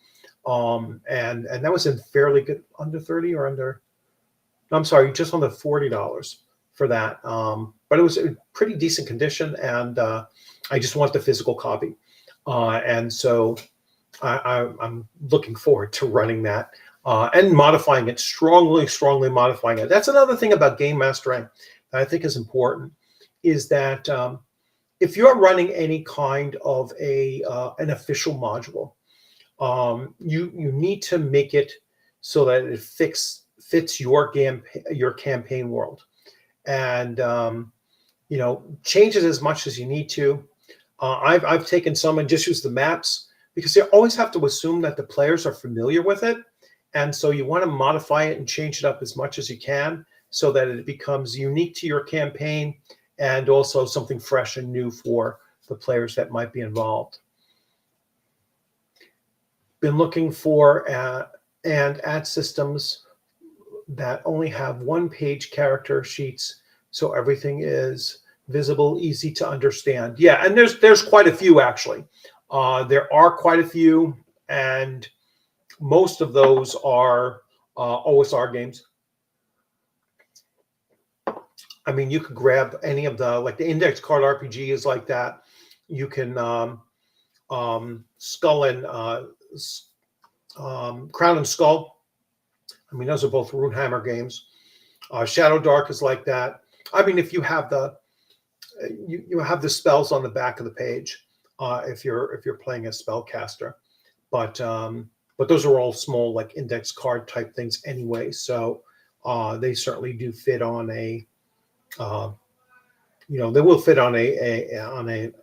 And that was in fairly good, under 30 or under, I'm sorry, just under $40 for that. But it was in pretty decent condition, and I just want the physical copy. And so I'm looking forward to running that and modifying it, strongly modifying it. That's another thing about game mastering that I think is important, is that if you're running any kind of an official module, you need to make it so that it fits your campaign world, and change it as much as you need to. I've taken some and just used the maps because you always have to assume that the players are familiar with it, and so you want to modify it and change it up as much as you can so that it becomes unique to your campaign and also something fresh and new for the players that might be involved. Been looking for and at systems that only have one-page character sheets, so everything is visible, easy to understand. Yeah, and there's quite a few actually. There are quite a few, and most of those are OSR games. I mean, you could grab any of the index card RPG is like that. You can Skull and Crown and Skull. I mean, those are both Runehammer games. Shadow Dark is like that. I mean, if you have you have the spells on the back of the page, if you're playing a spellcaster, but those are all small like index card type things anyway. So they certainly do fit on a they will fit on an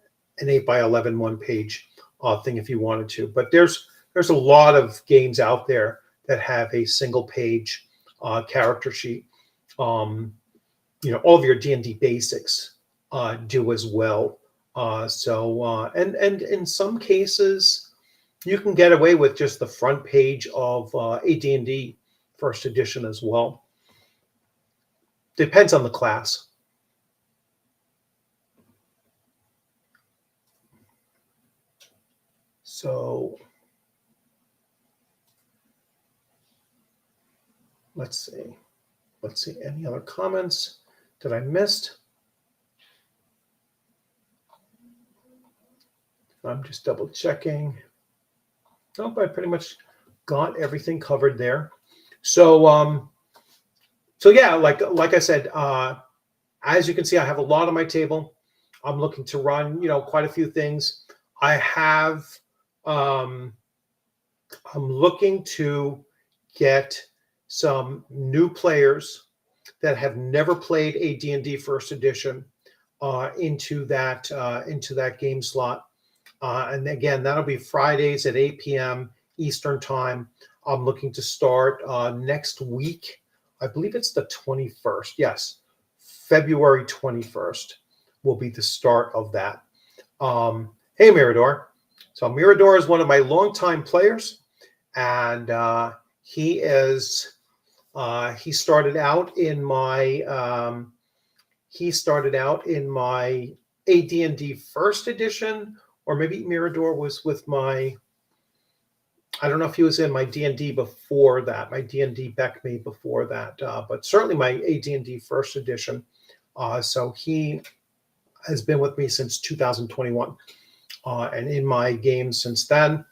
8x11 1-page thing if you wanted to. But there's a lot of games out there that have a single page character sheet. All of your D&D basics do as well. And in some cases, you can get away with just the front page of AD&D first edition as well. Depends on the class. So let's see. Any other comments that I missed? I'm just double checking. Nope, I pretty much got everything covered there. So yeah, like I said, as you can see, I have a lot on my table. I'm looking to run, quite a few things. I'm looking to get some new players that have never played a D&D first edition into that game slot. And again, that'll be Fridays at 8 p.m. Eastern time. I'm looking to start next week. I believe it's the 21st. Yes, February 21st will be the start of that. Hey, Mirador. So Mirador is one of my longtime players, and he started out in my AD&D first edition, or maybe Mirador was with my, I don't know if he was in my D&D before that, my D&D Beckme before that, but certainly my AD&D first edition. So he has been with me since 2021, and in my games since then.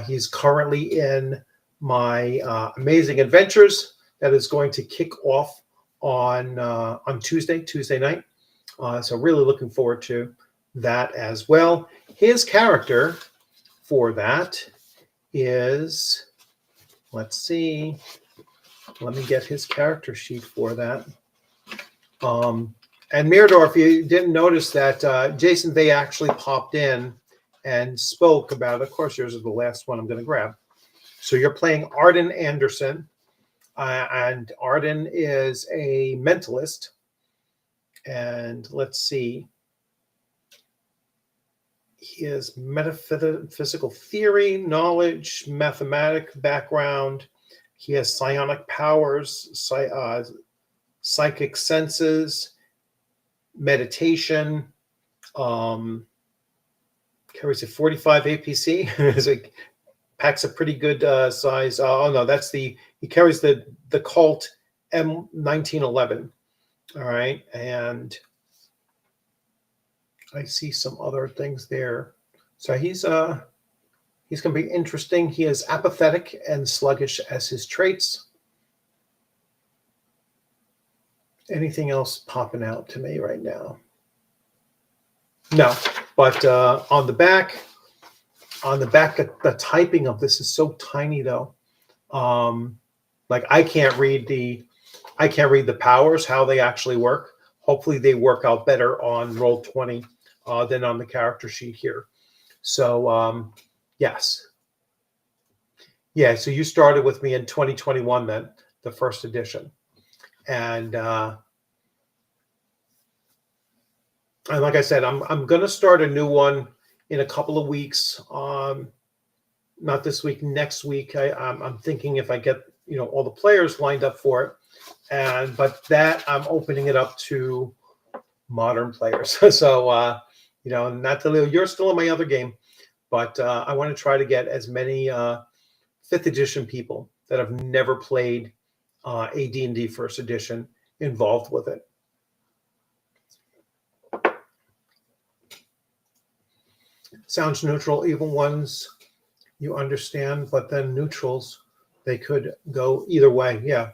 He's currently in my Amazing Adventures that is going to kick off on Tuesday night. So really looking forward to that as well. His character for that is, let's see, let me get his character sheet for that. And Mirador, if you didn't notice that, Jason, they actually popped in and spoke about, of course, yours is the last one I'm going to grab. So you're playing Arden Anderson, and Arden is a mentalist. And let's see, he has metaphysical theory, knowledge, mathematic background. He has psionic powers, psychic senses, meditation, carries a 45 APC. It packs a pretty good size. Oh no, he carries the Colt M1911. All right, and I see some other things there. So he's going to be interesting. He is apathetic and sluggish as his traits. Anything else popping out to me right now? No, but on the back, On the back, the typing of this is so tiny though. Like I can't read the powers, how they actually work. Hopefully they work out better on Roll20 than on the character sheet here. So yes. Yeah, so you started with me in 2021 then, the first edition. And like I said, I'm going to start a new one in a couple of weeks. Not this week, next week. I'm thinking if I get all the players lined up for it, but that I'm opening it up to modern players. So not to you're still in my other game, but I want to try to get as many 5th edition people that have never played AD&D first edition involved with it. Sounds neutral, evil ones you understand, but then neutrals, they could go either way. Yeah.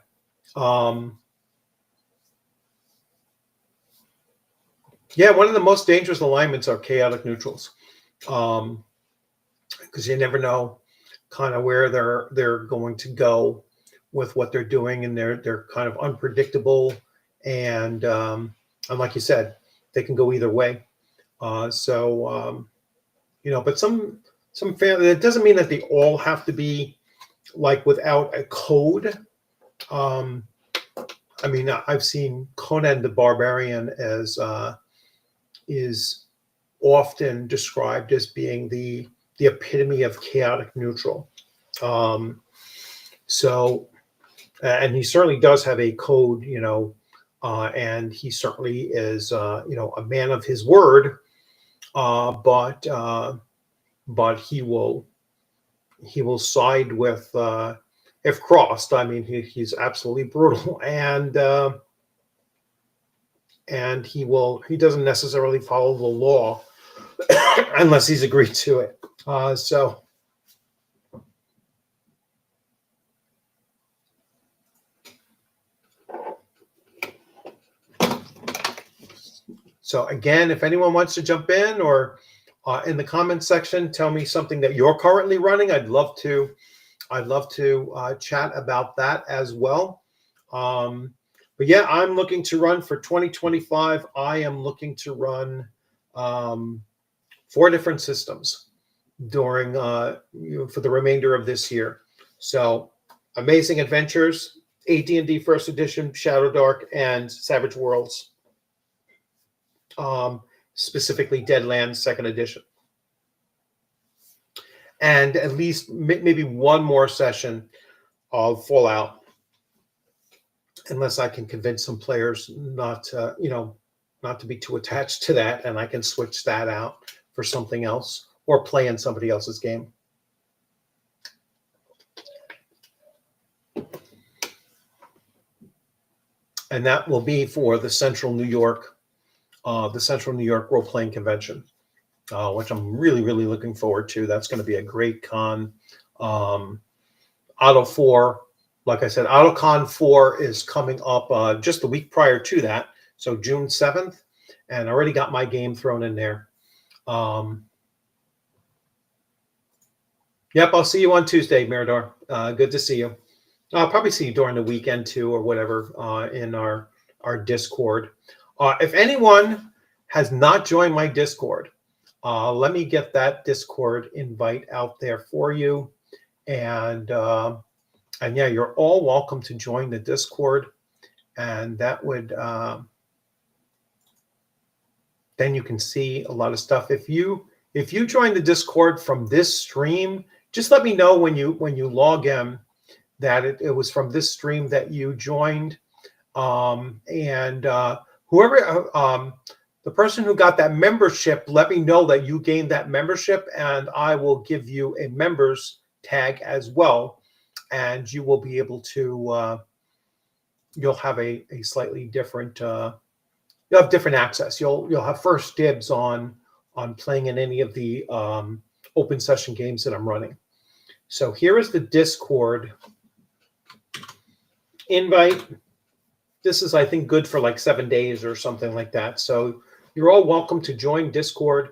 Yeah, one of the most dangerous alignments are chaotic neutrals, because you never know kind of where they're going to go with what they're doing, and they're kind of unpredictable, and like you said, they can go either way. But some it doesn't mean that they all have to be like without a code. I mean, I've seen Conan the Barbarian as is often described as being the epitome of chaotic neutral. And he certainly does have a code, and he certainly is, a man of his word. But he will side with if crossed. I mean, he's absolutely brutal, and he doesn't necessarily follow the law unless he's agreed to it. So again, if anyone wants to jump in or in the comments section, tell me something that you're currently running. I'd love to chat about that as well. But yeah, I'm looking to run for 2025. I am looking to run 4 different systems during for the remainder of this year. So Amazing Adventures, AD&D First Edition, Shadowdark, and Savage Worlds. Specifically Deadlands Second Edition, and at least maybe one more session of Fallout, unless I can convince some players not to be too attached to that, and I can switch that out for something else or play in somebody else's game. And that will be for the Central New York role-playing convention, which I'm really, really looking forward to. That's going to be a great con. Auto 4, like I said, AutoCon 4 is coming up just the week prior to that, so June 7th, and I already got my game thrown in there. Yep, I'll see you on Tuesday, Mirador. Good to see you. I'll probably see you during the weekend too, or whatever, in our Discord. If anyone has not joined my Discord, let me get that Discord invite out there for you. And yeah, you're all welcome to join the Discord. And that would, then you can see a lot of stuff. If you join the Discord from this stream, just let me know when you log in that it was from this stream that you joined. Whoever, the person who got that membership, let me know that you gained that membership, and I will give you a members tag as well. And you will be able to, you'll have a slightly different, you'll have different access. You'll have first dibs on playing in any of the open session games that I'm running. So here is the Discord invite. This is, I think, good for like 7 days or something like that. So you're all welcome to join Discord.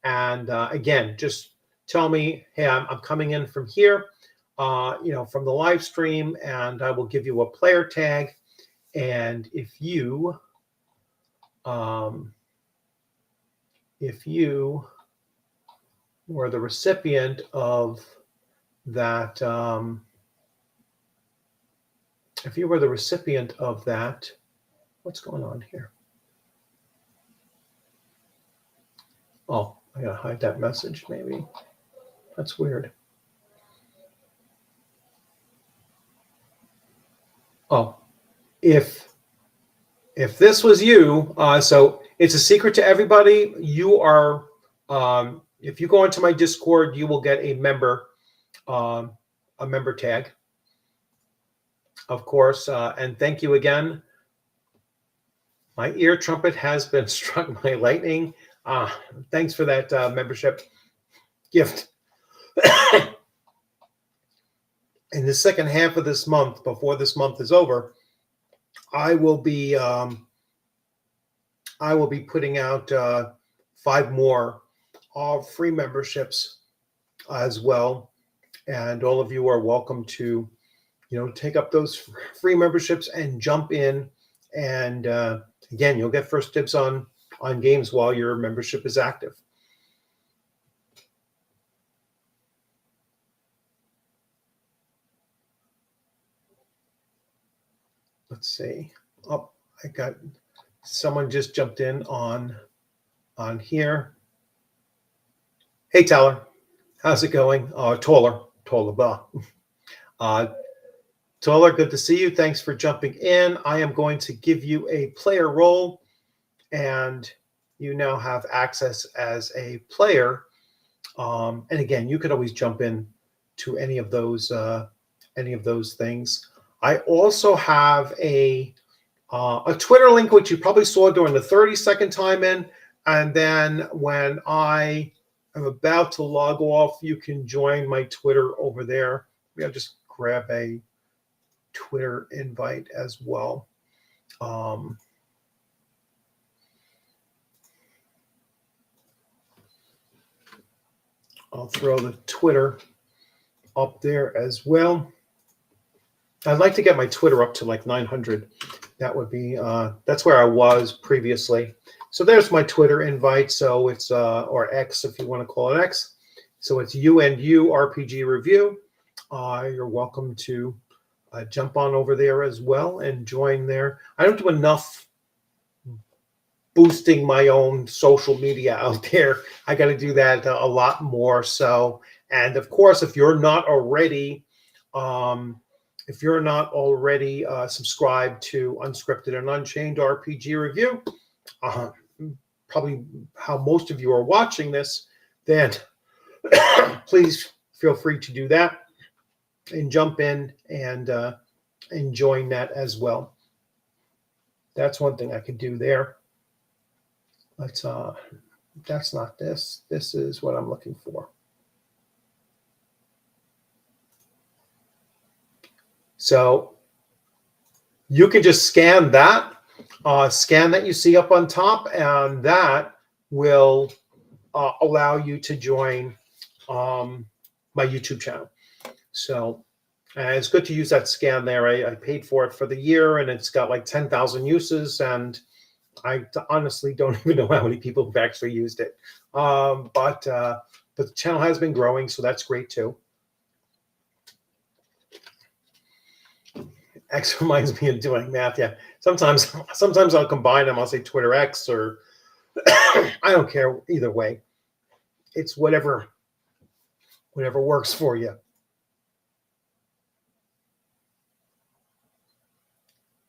And again, just tell me, hey, I'm coming in from here, from the live stream, and I will give you a player tag. And if you were the recipient of that, what's going on here? Oh, I gotta hide that message, maybe. That's weird. Oh, if this was you, so it's a secret to everybody. You are, if you go into my Discord, you will get a member tag, of course. And thank you again. My ear trumpet has been struck by lightning. Thanks for that membership gift. In the second half of this month, before this month is over, I will be putting out 5 more free memberships as well, and all of you are welcome to, take up those free memberships and jump in. And again, you'll get first dibs on games while your membership is active. Let's see. Oh, I got someone just jumped in on here. Hey, Tyler, how's it going? Toller, Toller, good to see you. Thanks for jumping in. I am going to give you a player role, and you now have access as a player. And again, you could always jump in to any of those things. I also have a Twitter link, which you probably saw during the 30-second time in. And then when I am about to log off, you can join my Twitter over there. Maybe I'll just grab a Twitter invite as well. I'll throw the Twitter up there as well. I'd like to get my Twitter up to like 900. That would be, that's where I was previously. So there's my Twitter invite. So it's, or X if you want to call it X. So it's UNU RPG Review. You're welcome to jump on over there as well and join there. I don't do enough boosting my own social media out there. I got to do that a lot more. So, and of course, if you're not already, subscribed to Unscripted and Unchained RPG Review, probably how most of you are watching this, then please feel free to do that and jump in and join that as well. That's one thing I could do there. Let's that's not this. This is what I'm looking for. So you can just scan that you see up on top, and that will allow you to join my YouTube channel. So it's good to use that scan there. I paid for it for the year, and it's got like 10,000 uses, and I honestly don't even know how many people have actually used it. But the channel has been growing, so that's great too. X reminds me of doing math. Yeah, sometimes I'll combine them. I'll say Twitter X, or I don't care either way. It's whatever works for you.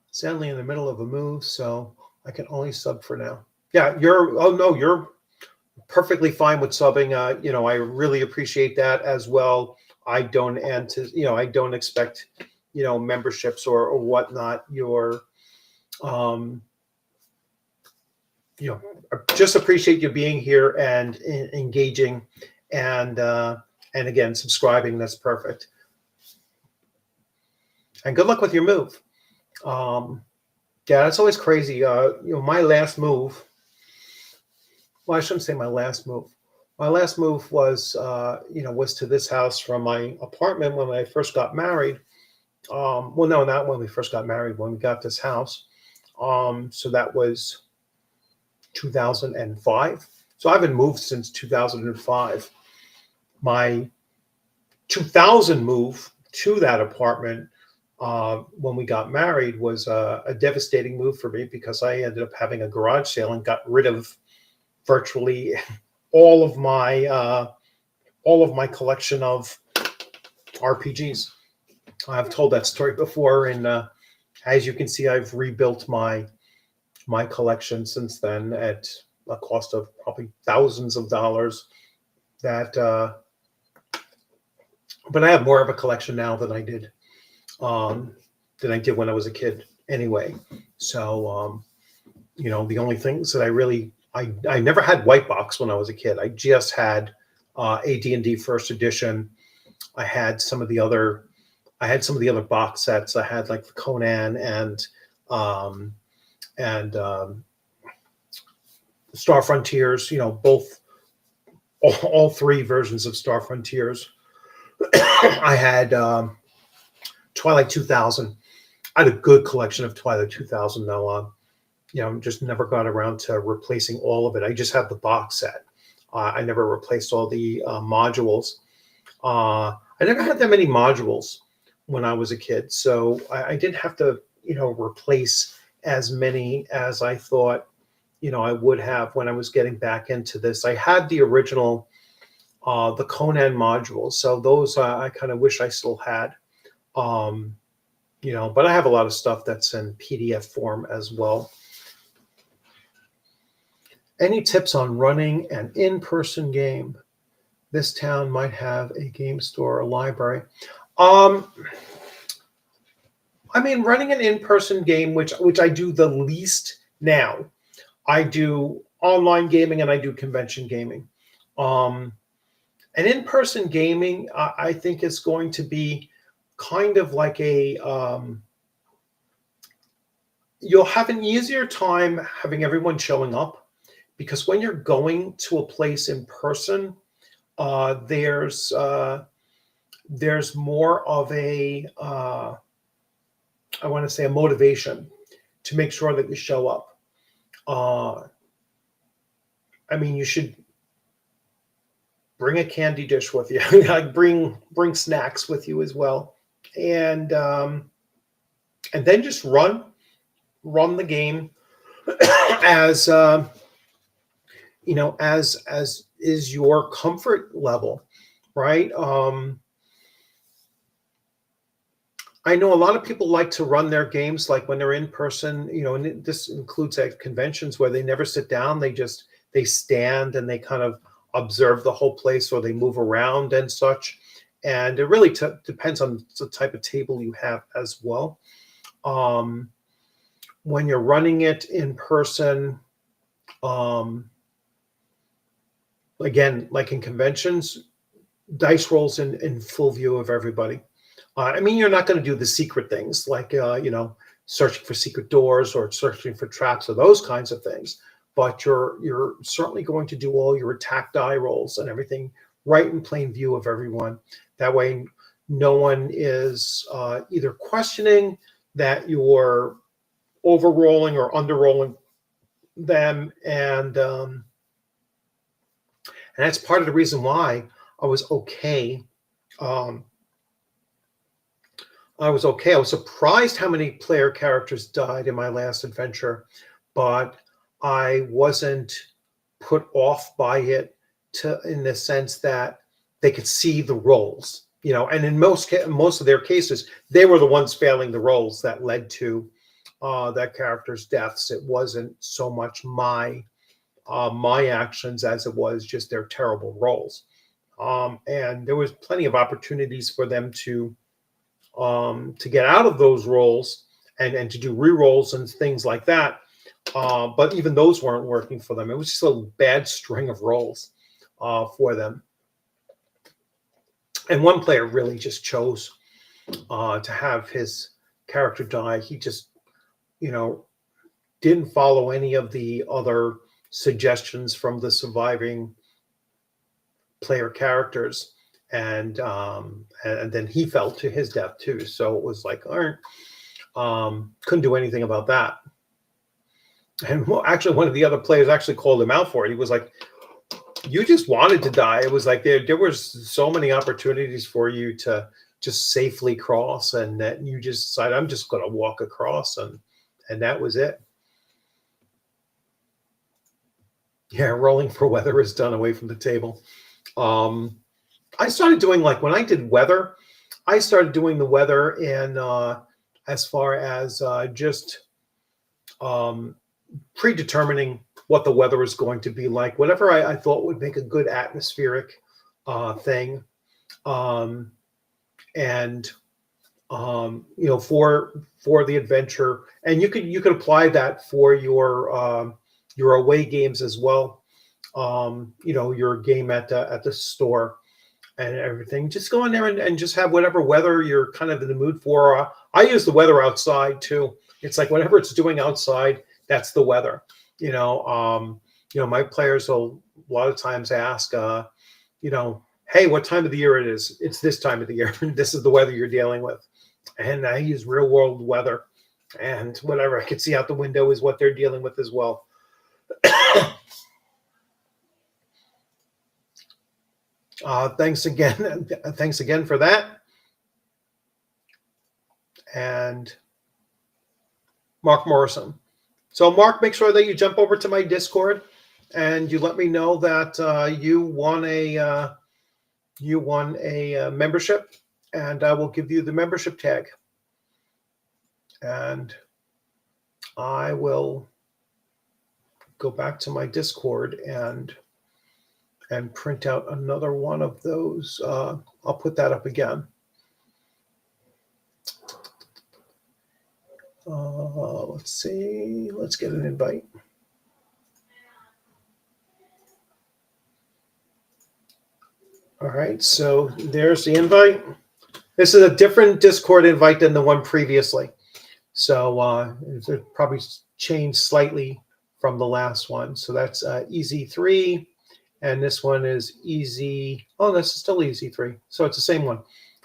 Sadly, in the middle of a move, so I can only sub for now. Yeah, you're perfectly fine with subbing. I really appreciate that as well. I don't expect memberships or whatnot. Just appreciate you being here and engaging, and again subscribing. That's perfect. And good luck with your move. Yeah, it's always crazy. My last move. Well, I shouldn't say my last move. My last move was, was to this house from my apartment when I first got married. Well, no, not when we first got married. When we got this house, so that was 2005. So I haven't moved since 2005. My 2000 move to that apartment when we got married was a devastating move for me because I ended up having a garage sale and got rid of virtually all of my uh, all of my collection of RPGs. I've told that story before, and as you can see, I've rebuilt my collection since then at a cost of probably thousands of dollars. That, but I have more of a collection now um, than I did when I was a kid. Anyway, so the only things that I never had white box when I was a kid. I just had AD&D First Edition. I had some of the other I had some of the other box sets. I had like the Conan um, and Star Frontiers. Both all three versions of Star Frontiers. I had Twilight 2000. I had a good collection of Twilight 2000 though. Just never got around to replacing all of it. I just have the box set. I never replaced all the modules. I never had that many modules when I was a kid, so I didn't have to, replace as many as I thought, I would have when I was getting back into this. I had the original, the Conan modules, so those I kind of wish I still had. Um, but I have a lot of stuff that's in PDF form as well. Any tips on running an in-person game? This town might have a game store or library. Um, I mean, running an in-person game, which I do the least now. I do online gaming and I do convention gaming. Um, and in-person gaming, I think is going to be kind of like you'll have an easier time having everyone showing up because when you're going to a place in person, uh, there's uh, there's more of I want to say a motivation to make sure that you show up. Uh, I mean, you should bring a candy dish with you. Like bring snacks with you as well, and then just run the game as as is your comfort level, right? I know a lot of people like to run their games like when they're in person, and this includes at conventions where they never sit down. They stand and they kind of observe the whole place or they move around and such. And it really depends on the type of table you have as well. Um, when you're running it in person, um, again, like in conventions, dice rolls in full view of everybody. I mean, you're not going to do the secret things like, searching for secret doors or searching for traps or those kinds of things. But you're certainly going to do all your attack die rolls and everything right in plain view of everyone. That way, no one is either questioning that you're overrolling or underrolling them, and that's part of the reason why I was okay. Um, I was okay. I was surprised how many player characters died in my last adventure, but I wasn't put off by it in the sense that they could see the roles, and in most of their cases, they were the ones failing the roles that led to that character's deaths. It wasn't so much my actions as it was just their terrible roles. And there was plenty of opportunities for them to get out of those roles and to do re-rolls and things like that. But even those weren't working for them. It was just a bad string of rolls for them. And one player really just chose to have his character die. He just, didn't follow any of the other suggestions from the surviving player characters, and then he fell to his death too. So it was like, all right, couldn't do anything about that. And actually, one of the other players actually called him out for it. He was like, "You just wanted to die." It was like there was so many opportunities for you to just safely cross, and that you just decided, I'm just going to walk across, and that was it. Yeah, rolling for weather is done away from the table. I started doing, like, when I did weather, I started doing the weather in as far as just predetermining what the weather is going to be like, whatever I thought would make a good atmospheric thing. And for the adventure, and you could apply that for your away games as well. Your game at the store and everything. Just go in there and just have whatever weather you're kind of in the mood for. I use the weather outside too. It's like whatever it's doing outside, that's the weather. My players will a lot of times ask, hey, what time of the year it is? It's this time of the year. This is the weather you're dealing with. And I use real world weather, and whatever I can see out the window is what they're dealing with as well. Thanks again. Thanks again for that. And Mark Morrison. So Mark, make sure that you jump over to my Discord and you let me know that you won a membership, and I will give you the membership tag. And I will go back to my Discord and print out another one of those. I'll put that up again. Let's see. Let's get an invite. All right, so there's the invite. This is a different Discord invite than the one previously. So it probably changed slightly from the last one. So that's EZ3, and this one is Easy. Oh, this is still EZ3. So it's the same one.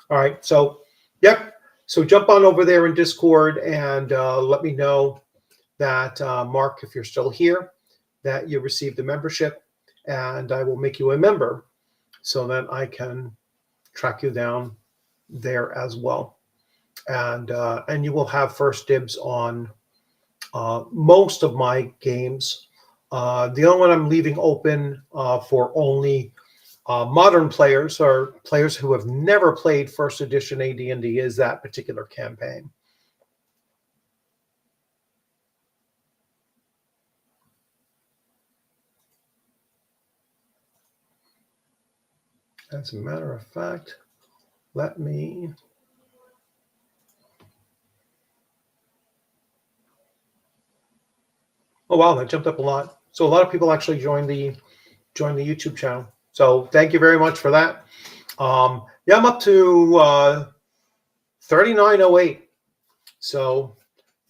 All right, so yep. So jump on over there in Discord and let me know that, Mark, if you're still here, that you received the membership, and I will make you a member so that I can track you down there as well. And you will have first dibs on most of my games. The only one I'm leaving open for only modern players or players who have never played first edition AD&D is that particular campaign. As a matter of fact, let me... Oh, wow, that jumped up a lot. So a lot of people actually joined the YouTube channel. So thank you very much for that. Yeah, I'm up to 3908. So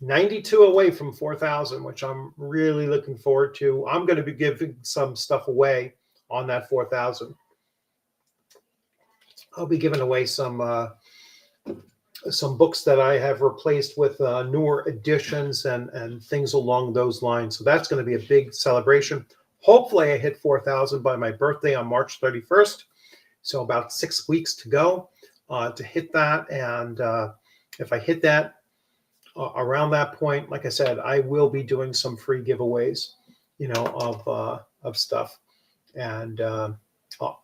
92 away from 4,000, which I'm really looking forward to. I'm going to be giving some stuff away on that 4,000. I'll be giving away some books that I have replaced with newer editions and things along those lines. So that's going to be a big celebration. Hopefully I hit 4,000 by my birthday on March 31st. So about 6 weeks to go to hit that. And if I hit that around that point, like I said, I will be doing some free giveaways, of stuff. And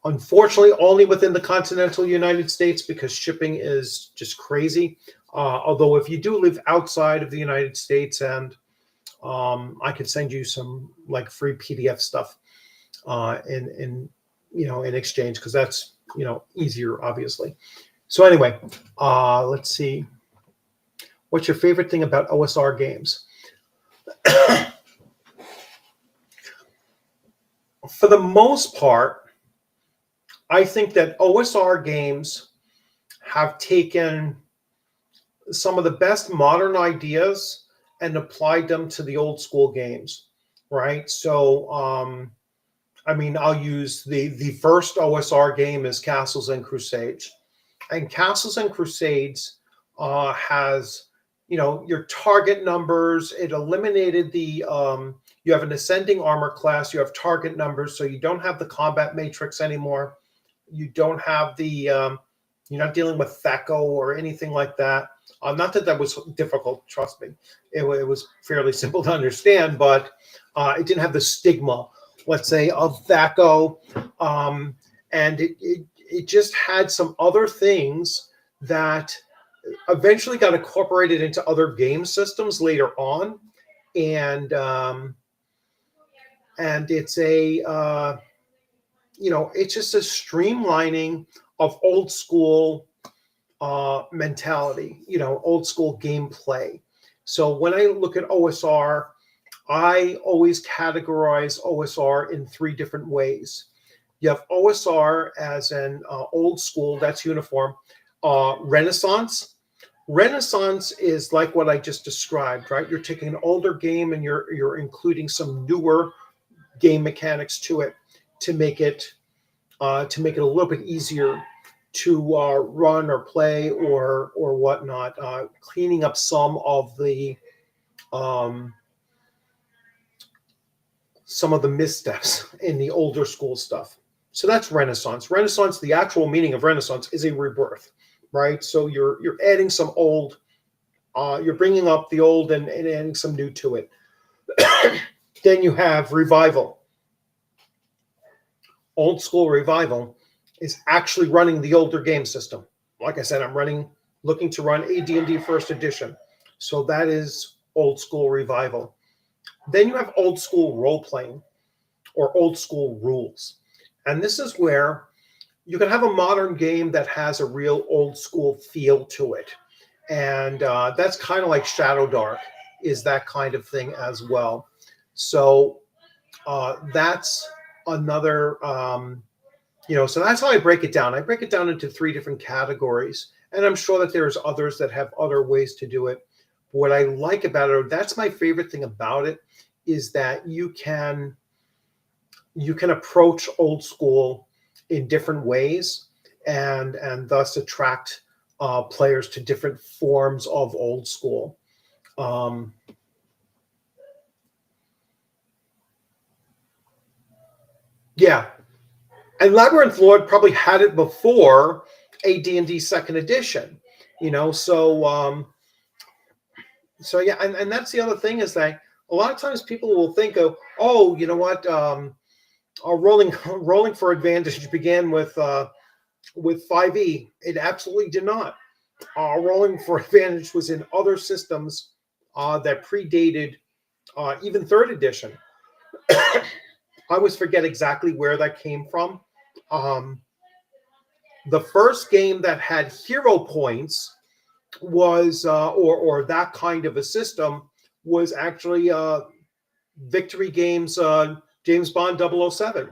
unfortunately, only within the continental United States, because shipping is just crazy. Although if you do live outside of the United States, and I could send you some like free PDF stuff in exchange, because that's easier, obviously. So anyway, let's see. What's your favorite thing about OSR games? For the most part, I think that OSR games have taken some of the best modern ideas and applied them to the old school games, right? So I mean, I'll use the first OSR game is Castles and Crusades, and Castles and Crusades has, you know, your target numbers. It eliminated the you have an ascending armor class. You have target numbers, so you don't have the combat matrix anymore. You don't have the you're not dealing with THAC0 or anything like that. Not that that was difficult, trust me. It was fairly simple to understand, but it didn't have the stigma, let's say, of THAC0. And it just had some other things that eventually got incorporated into other game systems later on. And it's a, you know, it's just a streamlining of old school mentality, you know, old school gameplay. So when I look at OSR, I always categorize OSR in three different ways. You have OSR as an old school, that's uniform. Renaissance. Renaissance is like what I just described, right? You're taking an older game and you're including some newer game mechanics to it to make it a little bit easier to run or play or whatnot, cleaning up some of the missteps in the older school stuff. So that's Renaissance. Renaissance, the actual meaning of Renaissance is a rebirth, right? So you're adding some old, you're bringing up the old and adding some new to it. Then you have Revival. Old school Revival is actually running the older game system. Like I said, I'm looking to run AD&D First Edition. So that is old school Revival. Then you have old school role-playing or old school rules. And this is where you can have a modern game that has a real old school feel to it. And that's kind of like Shadow Dark is that kind of thing as well. So that's another, so that's how I break it down. I break it down into three different categories. And I'm sure that there's others that have other ways to do it. But what I like about it, that's my favorite thing about it, is that you can approach old school in different ways and thus attract players to different forms of old school. Yeah. And Labyrinth Lord probably had it before AD&D Second Edition, so yeah, and that's the other thing is that a lot of times people will think of, oh, you know what, rolling for advantage began with 5e. It absolutely did not. Rolling for advantage was in other systems that predated even third edition. I always forget exactly where that came from. The first game that had hero points was, or that kind of a system, was actually Victory Games. James Bond 007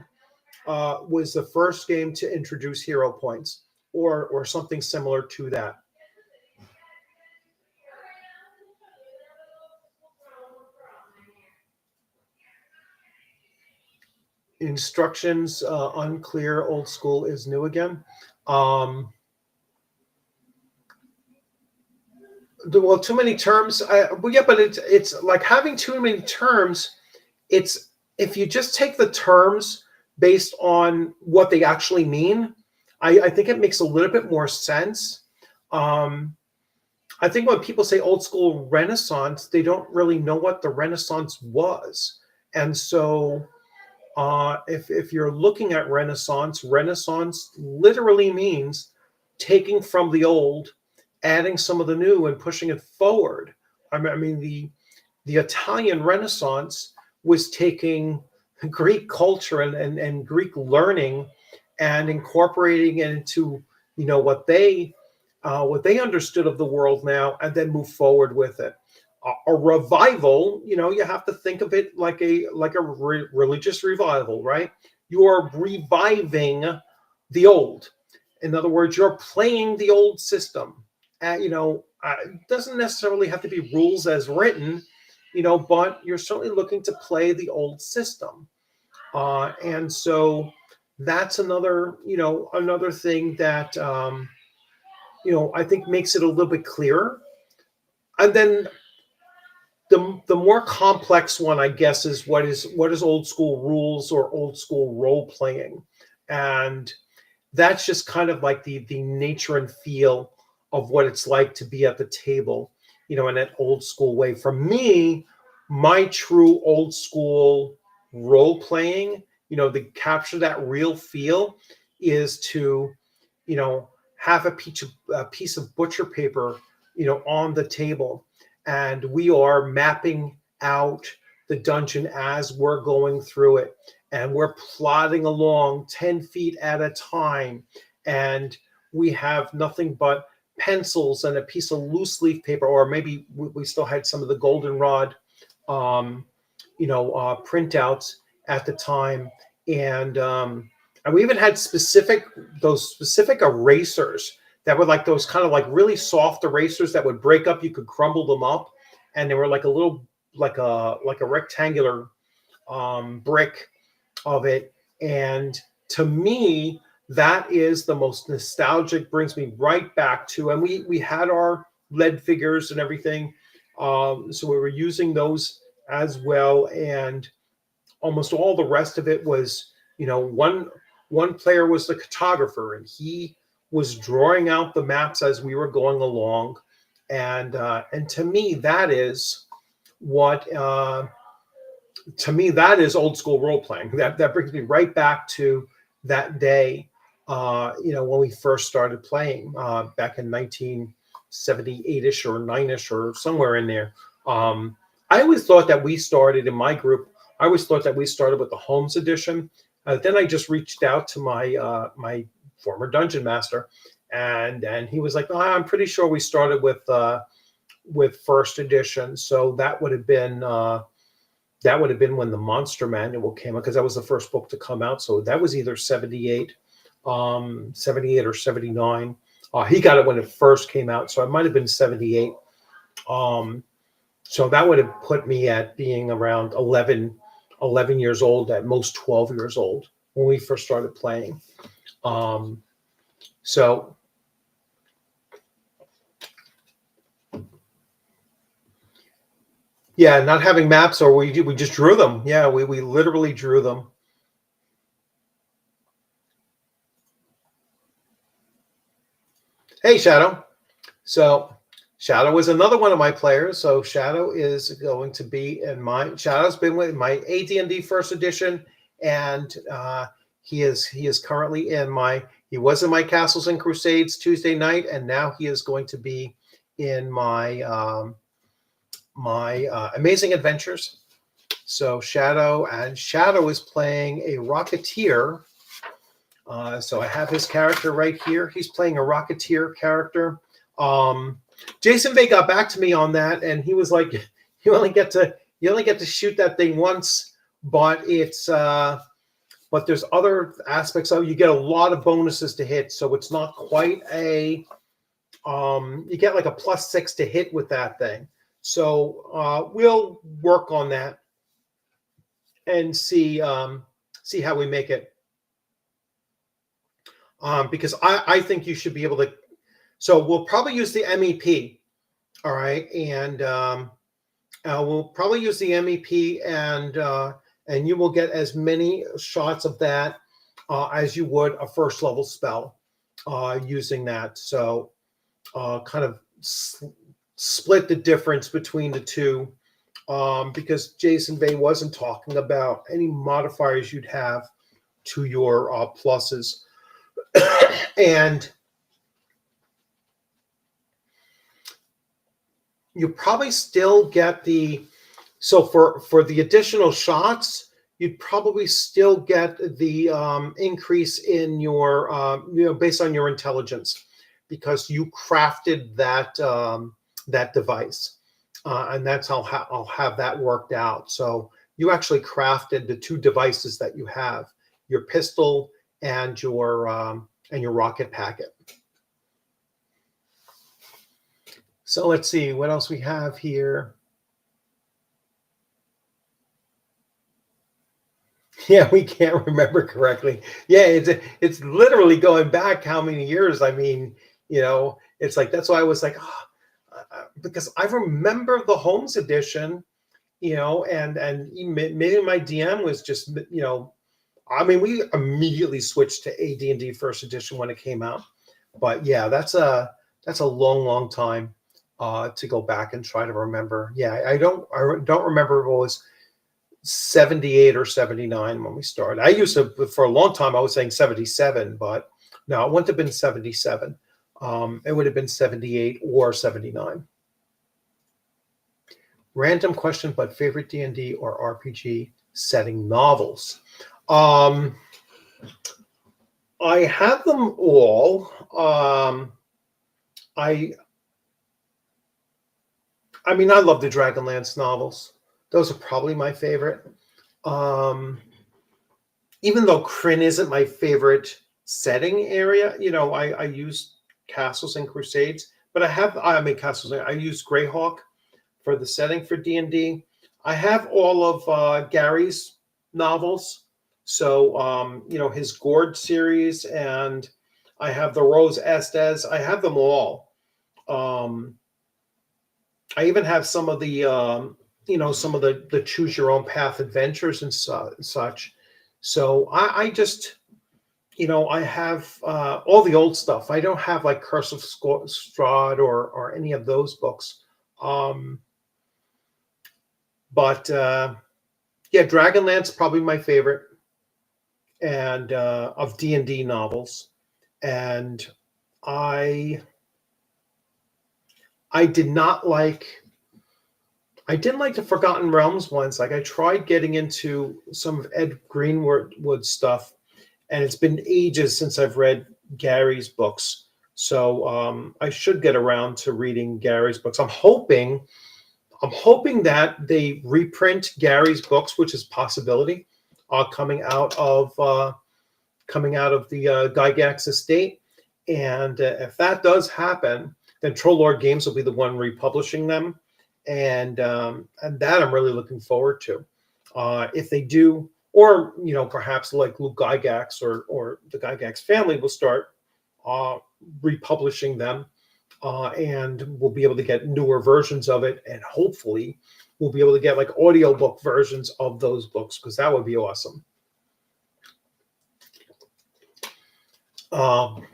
was the first game to introduce hero points, or something similar to that. Instructions unclear. Old school is new again. Well, too many terms. Well, yeah, but it's like having too many terms. It's if you just take the terms based on what they actually mean, I think it makes a little bit more sense. I think when people say old school Renaissance, they don't really know what the Renaissance was, and so if you're looking at Renaissance literally means taking from the old, adding some of the new, and pushing it forward. I mean the Italian Renaissance was taking Greek culture and Greek learning and incorporating it into what they understood of the world now, and then move forward with it. A revival, you have to think of it like a religious revival, right? You are reviving the old. In other words, you're playing the old system. It doesn't necessarily have to be rules as written, but you're certainly looking to play the old system. And so that's another, another thing that, I think makes it a little bit clearer. And then the more complex one, I guess, is what is old school rules or old school role playing. And that's just kind of like the nature and feel of what it's like to be at the table, in that old school way. For me, my true old school role playing, to capture that real feel, is to, have a piece of butcher paper, on the table, and we are mapping out the dungeon as we're going through it, and we're plodding along 10 feet at a time, and we have nothing but pencils and a piece of loose leaf paper, or maybe we still had some of the goldenrod printouts at the time, and we even had those specific erasers that were like those kind of like really soft erasers that would break up. You could crumble them up, and they were like a little like a rectangular brick of it. And to me, that is the most nostalgic, brings me right back to, and we had our lead figures and everything. So we were using those as well. And almost all the rest of it was, one player was the cartographer, and he was drawing out the maps as we were going along. And to me, that is what to me, that is old school role playing. That brings me right back to that day, when we first started playing back in 1978ish or 9ish or somewhere in there. I always thought that we started in my group. I always thought that we started with the Holmes edition. Then I just reached out to my former dungeon master, and he was like, "Oh, I'm pretty sure we started with first edition." So that would have been when the Monster Manual came out, because that was the first book to come out. So that was either 78 or 79. He got it when it first came out, so it might have been 78. So that would have put me at being around 11 years old, at most 12 years old, when we first started playing. So yeah, not having maps, or we just drew them. Yeah, we literally drew them. Hey, Shadow. So Shadow is another one of my players. So Shadow is going to be Shadow's been with my AD&D first edition, and he is currently he was in my Castles and Crusades Tuesday night, and now he is going to be in my Amazing Adventures. So Shadow is playing a Rocketeer. So I have his character right here. He's playing a Rocketeer character. Jason Bay got back to me on that, and he was like, "You only get to shoot that thing once, but but there's other aspects of it. You get a lot of bonuses to hit, so it's not quite you get like a +6 to hit with that thing. So we'll work on that and see how we make it." Because I think you should be able to. So we'll probably use the MEP, all right, and we'll probably use the MEP, and you will get as many shots of that as you would a first level spell using that. So kind of split the difference between the two, because Jason Bay wasn't talking about any modifiers you'd have to your pluses. And you probably still get so for the additional shots, you'd probably still get the increase in your based on your intelligence, because you crafted that device, and that's how I'll have that worked out. So you actually crafted the two devices that you have: your pistol and your rocket packet. So let's see what else we have here. Yeah, we can't remember correctly. Yeah, it's literally going back how many years? I mean, it's like that's why I was like, because I remember the Holmes edition, and maybe my DM was just, I mean, we immediately switched to AD&D first edition when it came out. But yeah, that's a long, long time to go back and try to remember. Yeah, I don't remember if it was 78 or 79 when we started. I used to, for a long time, I was saying 77, but no, it wouldn't have been 77. It would have been 78 or 79. Random question, but favorite D&D or RPG setting novels? Um, I have them all. I I mean, I love the Dragonlance novels. Those are probably my favorite. Um, Even though Kryn isn't my favorite setting area, I use Castles and Crusades, but I mean Castles. I use Greyhawk for the setting for D&D. I have all of Gary's novels, so his Gord series, and I have the Rose Estes. I have them all. Um, I even have some of the choose your own path adventures and such. So I just, I have all the old stuff. I don't have like Curse of Strahd or any of those books. Um, but yeah, Dragonlance probably my favorite, and of D&D novels. And I I did not like I didn't like the Forgotten Realms ones. Like I tried getting into some of Ed Greenwood stuff, and it's been ages since I've read Gary's books. So I should get around to reading Gary's books. I'm hoping that they reprint Gary's books, which is a possibility, coming out of the Gygax estate. And if that does happen, then Troll Lord Games will be the one republishing them, and that I'm really looking forward to. If they do, or perhaps like Luke Gygax or the Gygax family will start uh, republishing them, and we'll be able to get newer versions of it, and hopefully we'll be able to get like audiobook versions of those books, because that would be awesome. Um,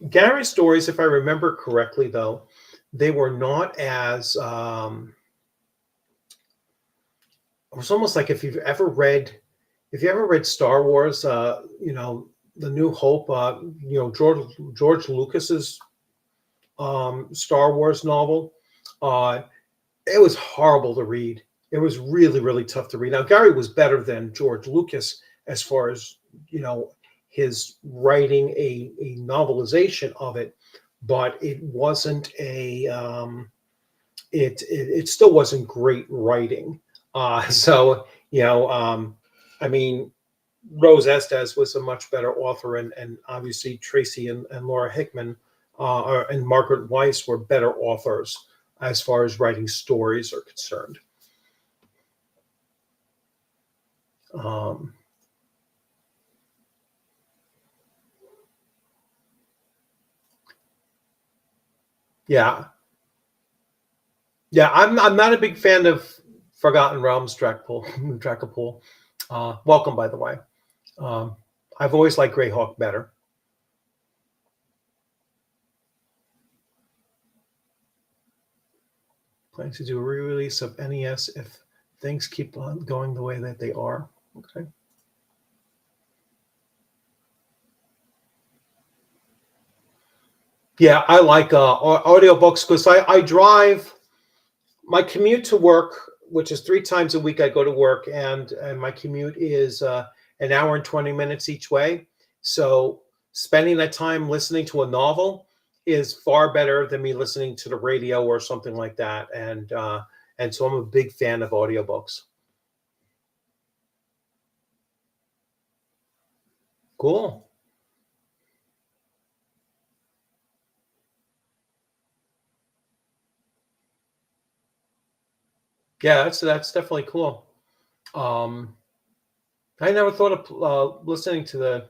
Gary's stories, if I remember correctly, though, they were not as. It was almost like if you ever read Star Wars, The New Hope, George Lucas's Star Wars novel. Uh, it was horrible to read. It was really, really tough to read. Now, Gary was better than George Lucas as far as his writing a novelization of it, but it wasn't a it still wasn't great writing. So I mean, Rose Estes was a much better author, and obviously Tracy and Laura Hickman and Margaret Weiss were better authors as far as writing stories are concerned. Um, yeah, yeah, I'm not a big fan of Forgotten Realms, Dracopol. Welcome, by the way. Um, I've always liked Greyhawk better. Planning to do a re-release of NES if things keep on going the way that they are. Okay. Yeah, I like audiobooks because I drive. My commute to work, which is 3 times a week, I go to work, and my commute is an hour and 20 minutes each way. So spending that time listening to a novel is far better than me listening to the radio or something like that. And so I'm a big fan of audiobooks. Cool. Yeah, that's definitely cool. I never thought of listening to the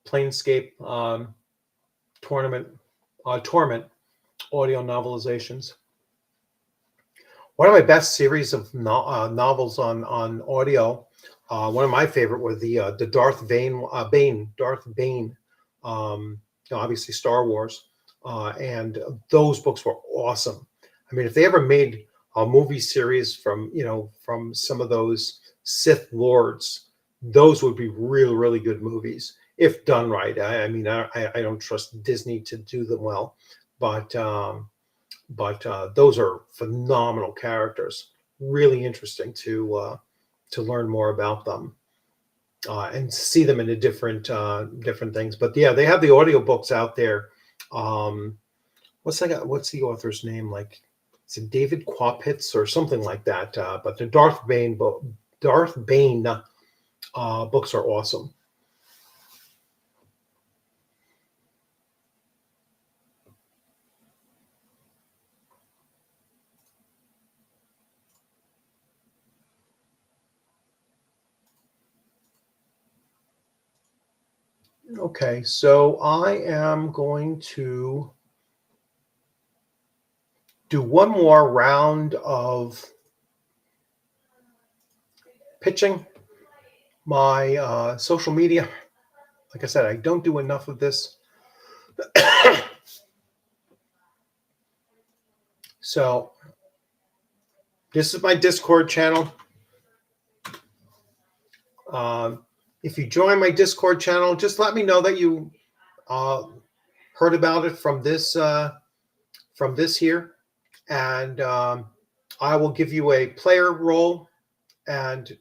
Planescape tournament Torment audio novelizations. One of my best series of novels on audio. One of my favorite were the Darth Bane. Obviously Star Wars, and those books were awesome. I mean, if they ever made a movie series from some of those Sith lords, those would be really good movies if done right. I mean, I don't trust Disney to do them well, but those are phenomenal characters. Really interesting to learn more about them and see them in a different things. But yeah, they have the audiobooks out there. What's the author's name? Like, is it David Quapitz or something like that? But the Darth Bane books are awesome. Okay, so I am going to do one more round of pitching my social media. Like I said, I don't do enough of this. So this is my Discord channel. If you join my Discord channel, just let me know that you heard about it from this here, and I will give you a player role and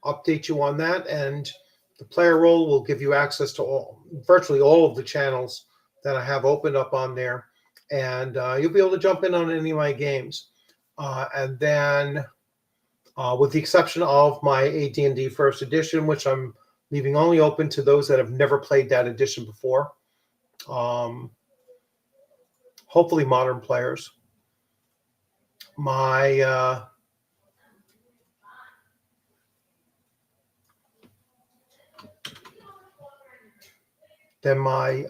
update you on that. And the player role will give you access to virtually all of the channels that I have opened up on there, and you'll be able to jump in on any of my games. And then, with the exception of my AD&D First Edition, which I'm leaving only open to those that have never played that edition before. Hopefully modern players. My then my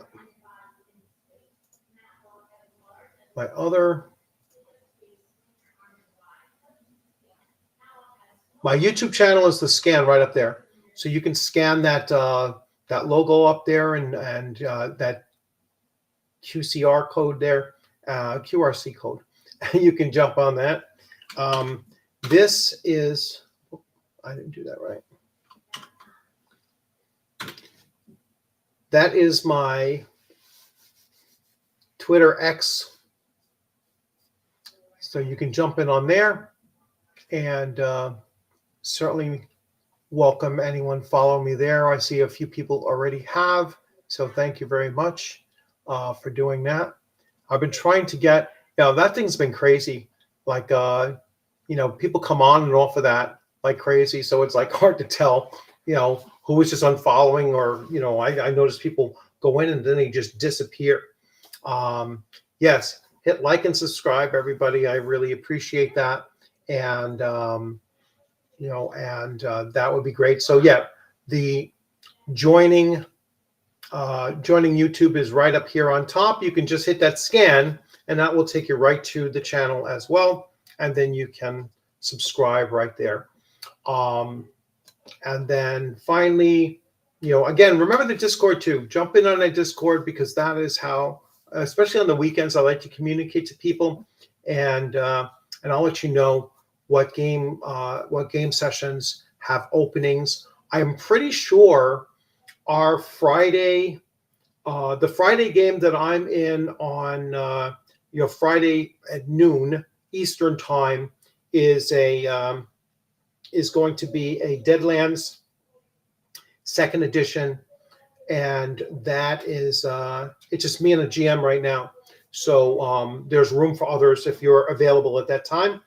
YouTube channel is the scan right up there, so you can scan that logo up there and that QCR code there, QRC code. You can jump on that. This is, I didn't do that right. That is my Twitter X. So you can jump in on there, and certainly welcome anyone follow me there. I see a few people already have, so thank you very much for doing that. I've been trying to get, that thing's been crazy. Like, people come on and off of that like crazy, so it's like hard to tell, who was just unfollowing, or I notice people go in and then they just disappear. Yes, hit like and subscribe, everybody. I really appreciate that, and that would be great. So yeah, the joining YouTube is right up here on top. You can just hit that scan, and that will take you right to the channel as well, and then you can subscribe right there. And then finally, again, remember the Discord too. Jump in on that Discord, because that is how, especially on the weekends, I like to communicate to people, and I'll let you know what game sessions have openings. I'm pretty sure our Friday, the Friday game that I'm in on Friday at noon Eastern time is going to be a Deadlands second edition, and that is it's just me and a GM right now. So there's room for others if you're available at that time.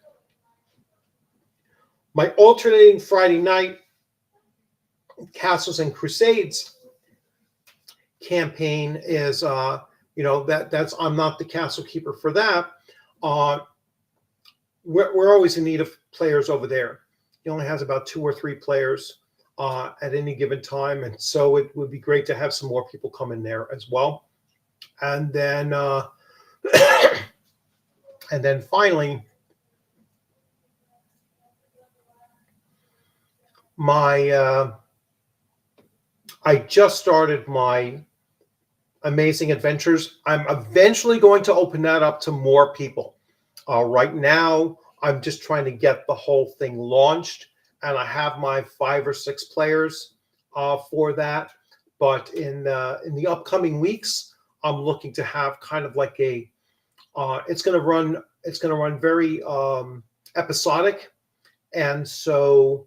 My alternating Friday night Castles and Crusades campaign is that's I'm not the castle keeper for that. we're always in need of players over there. He only has about 2 or 3 players at any given time, and so it would be great to have some more people come in there as well. And then and then finally, my I just started my Amazing Adventures. I'm eventually going to open that up to more people. Right now, I'm just trying to get the whole thing launched, and I have my 5 or 6 players for that. But in the upcoming weeks, I'm looking to have kind of like a it's going to run very episodic, and so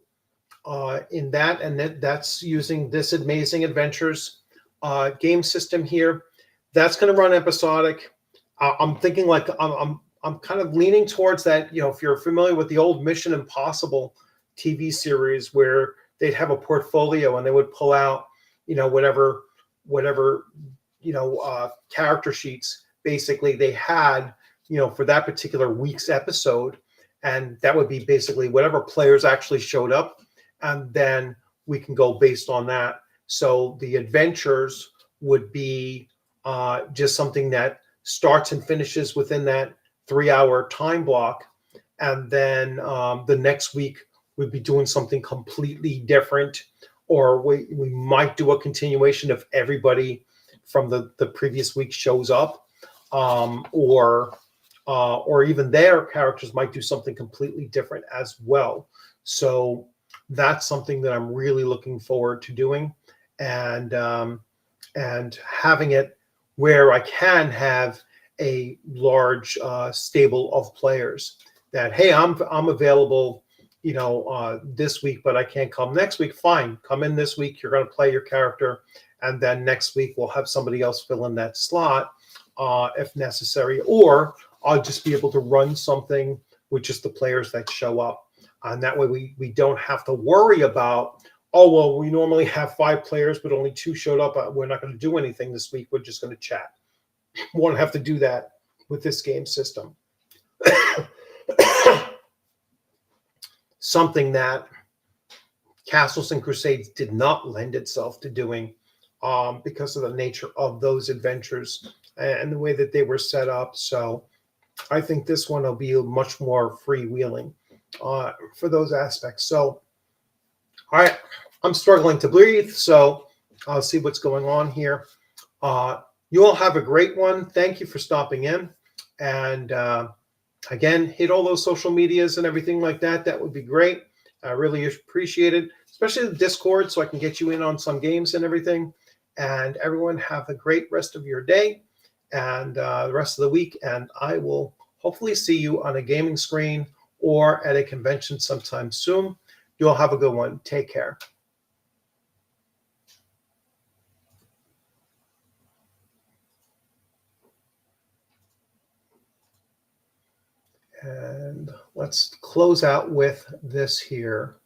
in that, and that's using this Amazing Adventures game system here. That's going to run episodic. I'm thinking like I'm kind of leaning towards that. If you're familiar with the old Mission Impossible TV series, where they'd have a portfolio and they would pull out, whatever character sheets basically they had, for that particular week's episode, and that would be basically whatever players actually showed up, and then we can go based on that. So the adventures would be just something that starts and finishes within that 3-hour time block. And then the next week we'd be doing something completely different, or we might do a continuation if everybody from the previous week shows up, or even their characters might do something completely different as well. So that's something that I'm really looking forward to doing, and having it where I can have a large stable of players that, hey, I'm available, this week, but I can't come next week. Fine, come in this week. You're going to play your character, and then next week we'll have somebody else fill in that slot if necessary, or I'll just be able to run something with just the players that show up. And that way we don't have to worry about, oh, well, we normally have 5 players, but only 2 showed up. We're not going to do anything this week. We're just going to chat. Won't have to do that with this game system. Something that Castles and Crusades did not lend itself to doing because of the nature of those adventures and the way that they were set up. So I think this one will be much more freewheeling for those aspects. So, all right, I'm struggling to breathe, so I'll see what's going on here. You all have a great one. Thank you for stopping in. And again, hit all those social medias and everything like that. That would be great. I really appreciate it, especially the Discord, so I can get you in on some games and everything. And everyone have a great rest of your day and the rest of the week. And I will hopefully see you on a gaming screen or at a convention sometime soon. You all have a good one. Take care. And let's close out with this here.